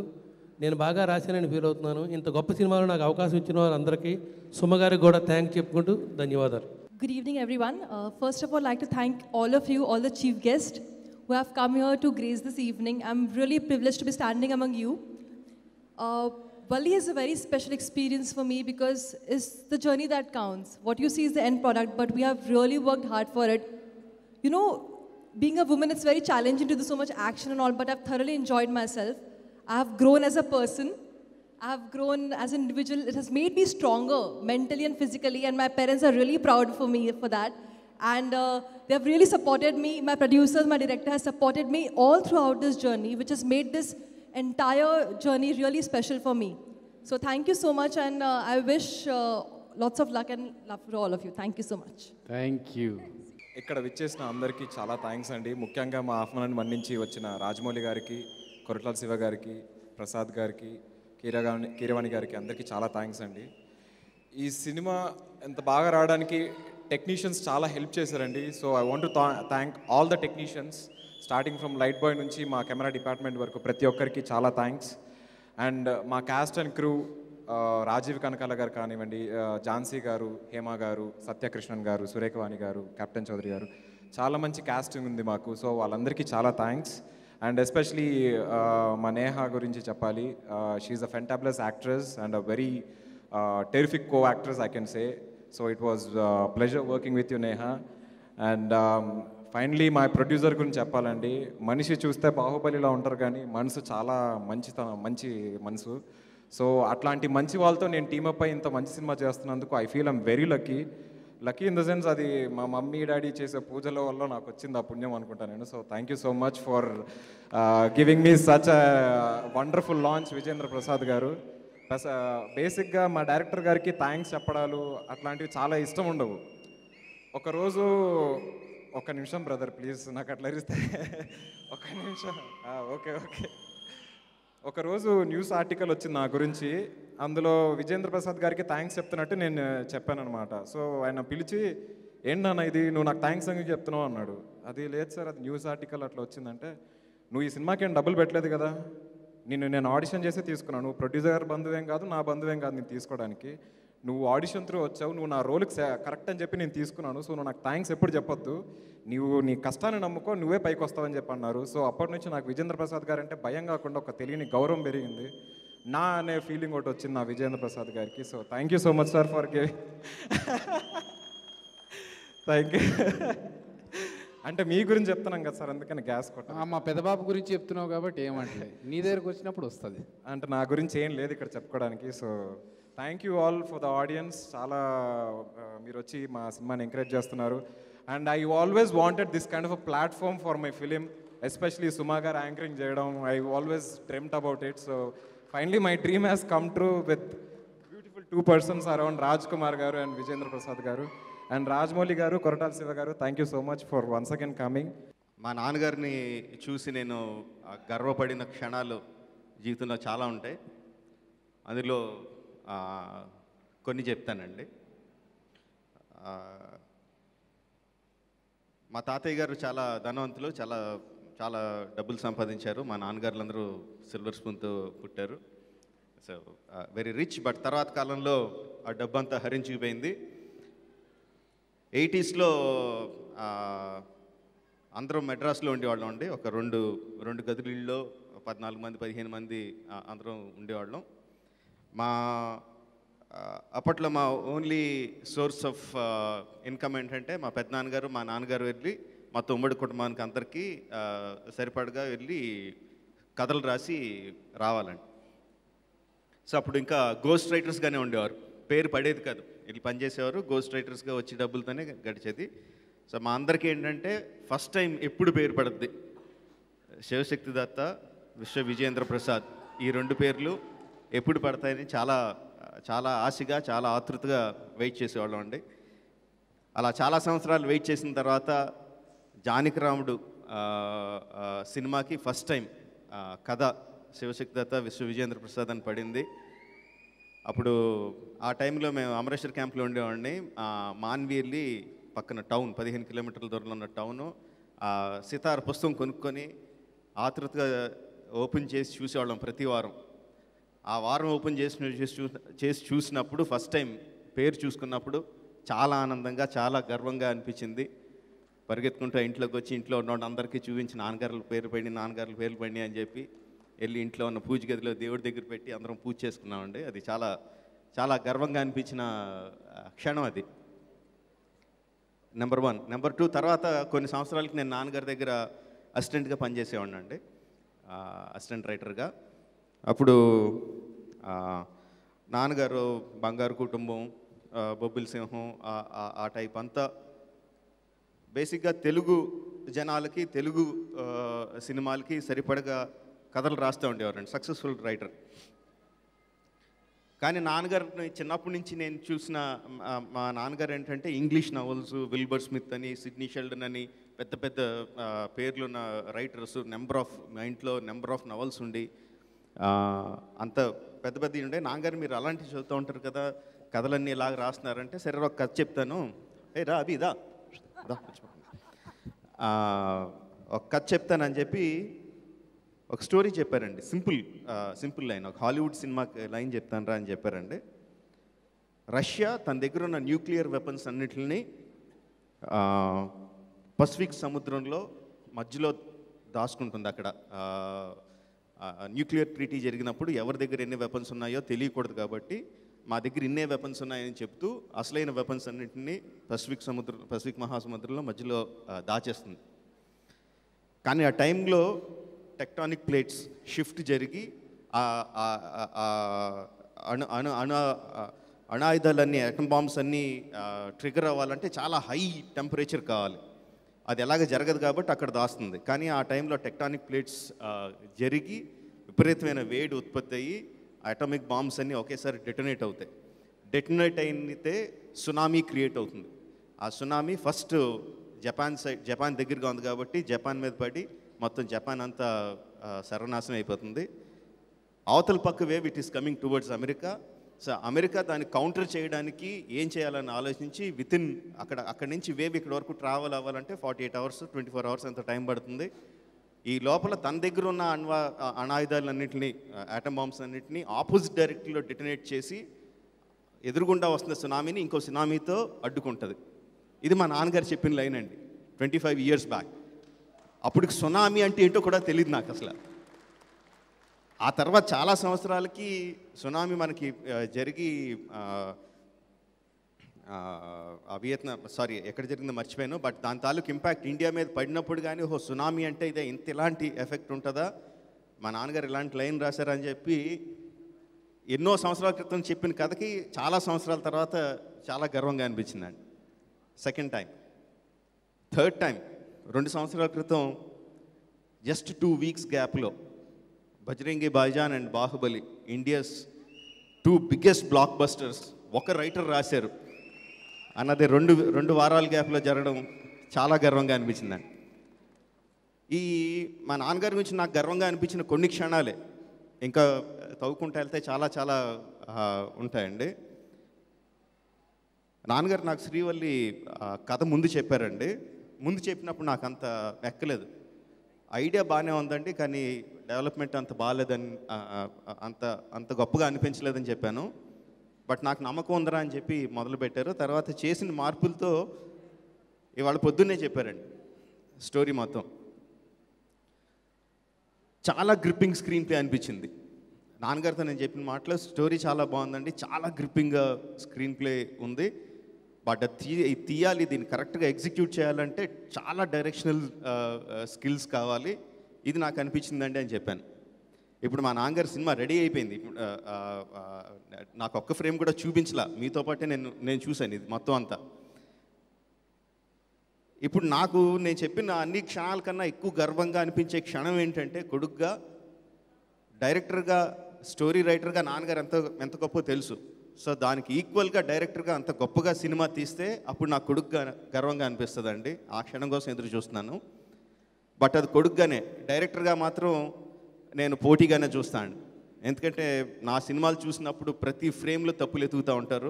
నేను బాగా రాశానని ఫీల్ అవుతున్నాను. ఇంత గొప్ప సినిమాలో నాకు అవకాశం ఇచ్చిన వారందరికీ, సుమ గారికి కూడా థ్యాంక్ చెప్పుకుంటూ ధన్యవాదాలు. Good evening, everyone. First of all, I'd like to thank all of you, all the chief guests who have come here to grace this evening. I'm really privileged to be standing among you. Valli is a very special experience for me because it's the journey that counts. What you see is the end product, but we have really worked hard for it. You know, being a woman, it's very challenging to do so much action and all, but I've thoroughly enjoyed myself. I have grown as a person. I have grown as an individual. It has made me stronger mentally and physically, and my parents are really proud for me for that. And they have really supported me. My producers, my director has supported me all throughout this journey, which has made this entire journey really special for me. So thank you so much, and I wish lots of luck and love for all of you. Thank you so much. Thank you. ఇక్కడ విచ్చేసిన అందరికీ చాలా thanks అండి. ముఖ్యంగా మా ఆహ్వానాన్ని మన్నించి వచ్చిన రాజమౌళి గారికి, కొరటాల శివ గారికి, ప్రసాద్ గారికి, కీరవాణి గారికి అందరికీ చాలా థ్యాంక్స్ అండి. ఈ సినిమా ఎంత బాగా రావడానికి టెక్నీషియన్స్ చాలా హెల్ప్ చేశారండి. So I want to thank all the technicians, starting from light boy నుంచి మా కెమెరా డిపార్ట్మెంట్ వరకు ప్రతి ఒక్కరికి చాలా థ్యాంక్స్. అండ్ మా cast and crew, Rajeev Kanakala గారు కానివ్వండి, ఝాన్సీ గారు, హేమ గారు, సత్యకృష్ణన్ గారు, సురేఖవాణి గారు, కెప్టెన్ చౌదరి గారు, చాలా మంచి కాస్టింగ్ ఉంది మాకు. సో వాళ్ళందరికీ చాలా థ్యాంక్స్. అండ్ ఎస్పెషలీ మా నేహా గురించి చెప్పాలి. She is a fantabulous actress and a very terrific co actress I can say. So it was pleasure working with you Neha. And finally మా ప్రొడ్యూసర్ గురించి చెప్పాలండి. మనిషి చూస్తే బాహుబలిలో ఉంటారు కానీ మనసు చాలా మంచి మనసు. సో అట్లాంటి మంచి వాళ్ళతో నేను టీమప్ అయి ఇంత మంచి సినిమా చేస్తున్నందుకు I feel I'm very lucky in the sense అది మా మమ్మీ డాడీ చేసే పూజల వల్ల నాకు వచ్చింది ఆ పుణ్యం అనుకుంటాను నేను. So thank you so much for giving me such a wonderful launch Vijendra Prasad గారు. ప్లస్ బేసిక్గా మా డైరెక్టర్ గారికి థ్యాంక్స్ చెప్పడాలు అట్లాంటివి చాలా ఇష్టం ఉండవు. ఒకరోజు ఒక్క నిమిషం బ్రదర్ ప్లీజ్, నాకు అట్లా ఇస్తే ఒక్క నిమిషం. ఓకే. ఒకరోజు న్యూస్ ఆర్టికల్ వచ్చింది నా గురించి. అందులో విజేంద్ర ప్రసాద్ గారికి థ్యాంక్స్ చెప్తున్నట్టు నేను చెప్పాను అనమాట. సో ఆయన పిలిచి, ఏంటన్నా ఇది నువ్వు నాకు థ్యాంక్స్ అని చెప్తున్నావు అన్నాడు. అది లేదు సార్, అది న్యూస్ ఆర్టికల్ అట్లా వచ్చిందంటే, నువ్వు ఈ సినిమాకి ఏం డబ్బులు పెట్టలేదు కదా, నేను ఆడిషన్ చేసి తీసుకున్నాను. నువ్వు ప్రొడ్యూసర్ బంధువేం కాదు, నా బంధువేం కాదు నేను తీసుకోవడానికి. నువ్వు ఆడిషన్ త్రూ వచ్చావు, నువ్వు నా రోల్కి కరెక్ట్ అని చెప్పి నేను తీసుకున్నాను. సో నువ్వు నాకు థ్యాంక్స్ ఎప్పుడు చెప్పొద్దు, నువ్వు నీ కష్టాన్ని నమ్ముకో, నువ్వే పైకి వస్తావని చెప్పి అన్నారు. సో అప్పటి నుంచి నాకు విజేంద్ర ప్రసాద్ గారు అంటే భయం కాకుండా ఒక తెలియని గౌరవం పెరిగింది. నా అనే ఫీలింగ్ ఒకటి వచ్చింది నా విజేంద్ర ప్రసాద్ గారికి. So thank you so much sir for giving. Thank you. అంటే మీ గురించి చెప్తున్నాం కదా సార్, అందుకని గ్యాస్ కొట్ట. మా పెద్దబాబు గురించి చెప్తున్నావు కాబట్టి ఏమంటే నీ దగ్గరకు వచ్చినప్పుడు వస్తుంది. అంటే నా గురించి ఏం లేదు ఇక్కడ చెప్పుకోవడానికి. So thank you all for the audience. చాలా మీరు వచ్చి మా సినిమాని ఎంకరేజ్ చేస్తున్నారు. And I always wanted this kind of a platform for my film, especially Suma గారు యాంకరింగ్ చేయడం. I always dreamed about it. So finally my dream has come true with beautiful 2 persons around Raj Kumar గారు and Vijendra Prasad గారు and Rajamouli గారు, కొరటాల శివ గారు. Thank you so much for once again coming. మా నాన్నగారిని చూసి నేను గర్వపడిన క్షణాలు జీవితంలో చాలా ఉంటాయి. అందులో కొన్ని చెప్తానండి. మా తాతయ్య గారు చాలా ధనవంతులు, చాలా డబ్బులు సంపాదించారు. మా నాన్నగారులందరూ సిల్వర్ స్పూన్తో పుట్టారు. So very rich. బట్ తర్వాత కాలంలో ఆ డబ్బు అంతా హరించిపోయింది. 80s అందరం మెడ్రాస్లో ఉండేవాళ్ళం అండి. ఒక రెండు గదులలో 14 మంది 15 మంది అందరం ఉండేవాళ్ళం. అప్పట్లో మా ఓన్లీ సోర్స్ ఆఫ్ ఇన్కమ్ ఏంటంటే మా పెద్దనాన్నగారు, మా నాన్నగారు వెళ్ళి మొత్తం ఉమ్మడి కుటుంబానికి అందరికీ సరిపడగా వెళ్ళి కథలు రాసి రావాలండి. సో అప్పుడు ఇంకా గోస్ట్ రైటర్స్గానే ఉండేవారు, పేరు పడేది కాదు. వీళ్ళు పనిచేసేవారు, గోస్ట్ రైటర్స్గా వచ్చి డబ్బులతోనే గడిచేది. సో మా అందరికీ ఏంటంటే ఫస్ట్ టైం ఎప్పుడు పేరు పడుద్ది, శివశక్తి దత్త, విశ్వ విజేంద్ర ప్రసాద్, ఈ 2 పేర్లు ఎప్పుడు పడతాయని చాలా ఆశగా, చాలా ఆతృతగా వెయిట్ చేసేవాళ్ళం అండి. అలా చాలా సంవత్సరాలు వెయిట్ చేసిన తర్వాత జానకి రాముడు సినిమాకి ఫస్ట్ టైం కథ శివశక్తి దత్త, విశ్వ విజేంద్ర ప్రసాద్ అని పడింది. అప్పుడు ఆ టైంలో మేము అమరేశ్వర్ క్యాంప్లో ఉండేవాడిని. మాన్వీర్లి పక్కన టౌన్, 15 కిలోమీటర్ల దూరంలో ఉన్న టౌను. సితార్ పుస్తకం కొనుక్కొని ఆతృతగా ఓపెన్ చేసి చూసేవాళ్ళం ప్రతి వారం. ఆ వారం ఓపెన్ చేసి చూసినప్పుడు ఫస్ట్ టైం పేరు చూసుకున్నప్పుడు చాలా ఆనందంగా, చాలా గర్వంగా అనిపించింది. పరిగెత్తుకుంటూ ఇంట్లోకి వచ్చి ఇంట్లో ఉన్న అందరికీ చూపించి నాన్నగారుల పేరు పడి అని చెప్పి వెళ్ళి ఇంట్లో ఉన్న పూజ గదిలో దేవుడి దగ్గర పెట్టి అందరం పూజ చేసుకున్నామండి. అది చాలా చాలా గర్వంగా అనిపించిన క్షణం అది. నెంబర్ 1. నెంబర్ 2, తర్వాత కొన్ని సంవత్సరాలకి నేను నాన్నగారి దగ్గర అసిస్టెంట్గా పనిచేసేవాడిని అండి, అసిస్టెంట్ రైటర్గా. అప్పుడు నాన్నగారు బంగారు కుటుంబం, బొబ్బిలి సింహం, ఆ టైప్ అంతా బేసిక్గా తెలుగు జనాలకి తెలుగు సినిమాలకి సరిపడగా కథలు రాస్తూ ఉండేవారండి, సక్సెస్ఫుల్ రైటర్. కానీ నాన్నగారిని చిన్నప్పటి నుంచి నేను చూసిన మా నాన్నగారు ఏంటంటే ఇంగ్లీష్ నవల్స్, విల్బర్ స్మిత్ అని, సిడ్నీ షెల్డన్ అని పెద్ద పెద్ద పేర్లున్న రైటర్స్, మా ఇంట్లో నెంబర్ ఆఫ్ నవల్స్ ఉండి అంత పెద్ద పెద్ద ఉండే. నాన్నగారు మీరు అలాంటివి చదువుతూ ఉంటారు కదా, కథలన్నీ ఇలాగ రాస్తున్నారంటే సరే ఒక కథ చెప్తాను, రా అవి ఇదా ఒక కథ చెప్తానని చెప్పి ఒక స్టోరీ చెప్పారండి. సింపుల్ లైన్, ఒక హాలీవుడ్ సినిమా లైన్ చెప్తాను రా అని చెప్పారండి. రష్యా తన దగ్గర ఉన్న న్యూక్లియర్ వెపన్స్ అన్నిటిని పసిఫిక్ సముద్రంలో మధ్యలో దాచుకుంటుంది. అక్కడ న్యూక్లియర్ ట్రీటీ జరిగినప్పుడు ఎవరి దగ్గర ఎన్ని వెపన్స్ ఉన్నాయో తెలియకూడదు కాబట్టి మా దగ్గర ఇన్నే వెపన్స్ ఉన్నాయని చెప్తూ అసలైన వెపన్స్ అన్నింటినీ పసిఫిక్ మహాసముద్రంలో మధ్యలో దాచేస్తుంది. కానీ ఆ టైంలో టెక్టానిక్ ప్లేట్స్ షిఫ్ట్ జరిగి అణాయుధాలన్నీ, అటమ్ బాంబ్స్ అన్నీ ట్రిగర్ అవ్వాలంటే చాలా హై టెంపరేచర్ కావాలి. అది ఎలాగ జరగదు కాబట్టి అక్కడ దాస్తుంది. కానీ ఆ టైంలో టెక్టానిక్ ప్లేట్స్ జరిగి విపరీతమైన వేడి ఉత్పత్తి అయ్యి అటామిక్ బాంబ్స్ అన్నీ ఒకేసారి డెటోనేట్ అవుతాయి. డెటోనేట్ అయితే సునామీ క్రియేట్ అవుతుంది. ఆ సునామీ ఫస్ట్ జపాన్ దగ్గరగా ఉంది కాబట్టి జపాన్ మీద పడి మొత్తం జపాన్ అంతా సర్వనాశనం అయిపోతుంది. అవతల పక్క wave it is coming towards America. So America దాన్ని కౌంటర్ చేయడానికి ఏం చేయాలని ఆలోచించి అక్కడి నుంచి వేవ్ ఇక్కడ వరకు ట్రావెల్ అవ్వాలంటే 48 hours 24 hours అంత టైం పడుతుంది. ఈ లోపల తన దగ్గర ఉన్న అణాయుధాలన్నింటినీ, ఆటమ్ బాంబ్స్ అన్నింటినీ ఆపోజిట్ డైరెక్ట్లో డిటనేట్ చేసి ఎదురుగుండా వస్తున్న సునామీని ఇంకో సునామీతో అడ్డుకుంటుంది. ఇది మా నాన్నగారు చెప్పిన లైన్ అండి 25 years బ్యాక్. అప్పటికి సునామీ అంటే ఏంటో కూడా తెలియదు నాకు అసలు. ఆ తర్వాత చాలా సంవత్సరాలకి సునామీ మనకి జరిగి ఎక్కడ జరిగిందో మర్చిపోయాను, బట్ దాని తాలూకు ఇంపాక్ట్ ఇండియా మీద పడినప్పుడు కానీ సునామీ అంటే ఇదే ఇలాంటి ఎఫెక్ట్ ఉంటుందా, మా నాన్నగారు ఇలాంటి లైన్ రాశారని చెప్పి ఎన్నో సంవత్సరాల క్రితం చెప్పిన కథకి చాలా సంవత్సరాల తర్వాత చాలా గర్వంగా అనిపించిందండి. సెకండ్ టైం, థర్డ్ టైం 2 సంవత్సరాల క్రితం జస్ట్ 2 weeks గ్యాప్లో Bajrangi Bhaijaan and Baahubali, India's 2 biggest blockbusters ఒక రైటర్ రాశారు అన్నది 2 వారాల గ్యాప్లో జరగడం చాలా గర్వంగా అనిపించిందండి. మా నాన్నగారి గురించి నాకు గర్వంగా అనిపించిన కొన్ని క్షణాలే, ఇంకా తవ్వుకుంటూ వెళ్తే చాలా చాలా ఉంటాయండి. నాన్నగారు నాకు శ్రీవల్లి కథ ముందు చెప్పారండి. ముందు చెప్పినప్పుడు నాకు అంత ఎక్కలేదు. ఐడియా బాగానే ఉందండి, కానీ డెవలప్మెంట్ అంత బాగాలేదని, అంత గొప్పగా అనిపించలేదని చెప్పాను. బట్ నాకు నమ్మకం ఉందరా అని చెప్పి మొదలుపెట్టారు. తర్వాత చేసిన మార్పులతో ఇవాళ పొద్దున్నే చెప్పారండి స్టోరీ మొత్తం. చాలా గ్రిప్పింగ్ స్క్రీన్ ప్లే అనిపించింది. నాన్నగారితో నేను చెప్పిన మాటలో స్టోరీ చాలా బాగుందండి, చాలా గ్రిప్పింగ్గా స్క్రీన్ ప్లే ఉంది. బట్ తీయాలి, దీన్ని కరెక్ట్గా ఎగ్జిక్యూట్ చేయాలంటే చాలా డైరెక్షనల్ స్కిల్స్ కావాలి, ఇది నాకు అనిపించిందండి అని చెప్పాను. ఇప్పుడు మా నాన్నగారి సినిమా రెడీ అయిపోయింది. నాకు ఒక్క ఫ్రేమ్ కూడా చూపించలా, మీతో పాటే నేను చూశాను ఇది మొత్తం అంతా. ఇప్పుడు నేను చెప్పిన అన్ని క్షణాల కన్నా ఎక్కువ గర్వంగా అనిపించే క్షణం ఏంటంటే, కొడుకుగా, డైరెక్టర్గా, స్టోరీ రైటర్గా నాన్నగారు ఎంత గొప్ప తెలుసు. సో దానికి ఈక్వల్గా డైరెక్టర్గా అంత గొప్పగా సినిమా తీస్తే అప్పుడు నా కొడుకుగా గర్వంగా అనిపిస్తుందండి. ఆ క్షణం కోసం ఎదురు చూస్తున్నాను. బట్ అది కొడుకుగానే, డైరెక్టర్గా మాత్రం నేను పోటీగానే చూస్తాను. ఎందుకంటే నా సినిమాలు చూసినప్పుడు ప్రతి ఫ్రేమ్లో తప్పులు ఎతుకుతూ ఉంటారు.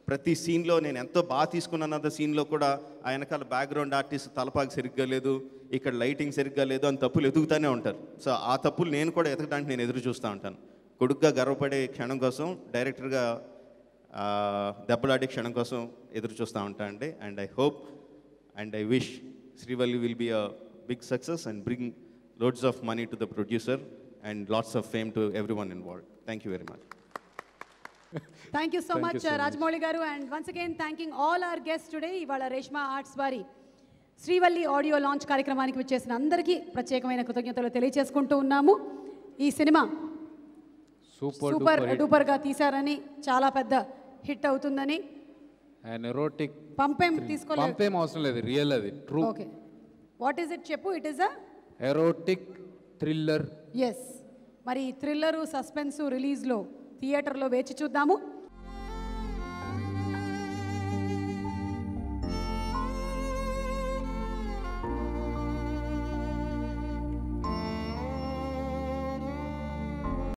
ప్రతి సీన్లో నేను ఎంతో బాగా తీసుకున్న సీన్లో కూడా ఆ వెనకాల బ్యాక్గ్రౌండ్ ఆర్టిస్ట్ తలపాకి సరిగ్గా లేదు, ఇక్కడ లైటింగ్ సరిగ్గా లేదు అని తప్పులు ఎదుగుతూనే ఉంటారు. సో ఆ తప్పులు నేను కూడా ఎతకడానికి నేను ఎదురు చూస్తూ ఉంటాను. కొడుకుగా గర్వపడే క్షణం కోసం, డైరెక్టర్గా దెబ్బలాడే క్షణం కోసం ఎదురు చూస్తూ ఉంటాను అండి. And I hope and I wish Srivalli will be a big success and bring loads of money to the producer and lots of fame to everyone involved. Thank you very much. Thank you so much, Rajmouli garu, and once again thanking all our guests today. Ivala Reshma Arts vari Srivalli audio launch కార్యక్రమానికి వచ్చేసిన అందరికీ ప్రత్యేకమైన కృతజ్ఞతలు తెలియజేసుకుంటూ ఉన్నాము. ఈ cinema super డూపర్గా తీశారని, చాలా పెద్ద హిట్ అవుతుందని, అండ్ ఎరోటిక్ పంపేం తీసుకోలేదు. పంపేం అవసరం లేదు, రియల్ అది true. Okay, what is it చెప్పు. It is a erotic thriller. Yes. మరి థ్రిల్లరు సస్పెన్సు రిలీజ్లో థియేటర్లో వేచి చూద్దాము.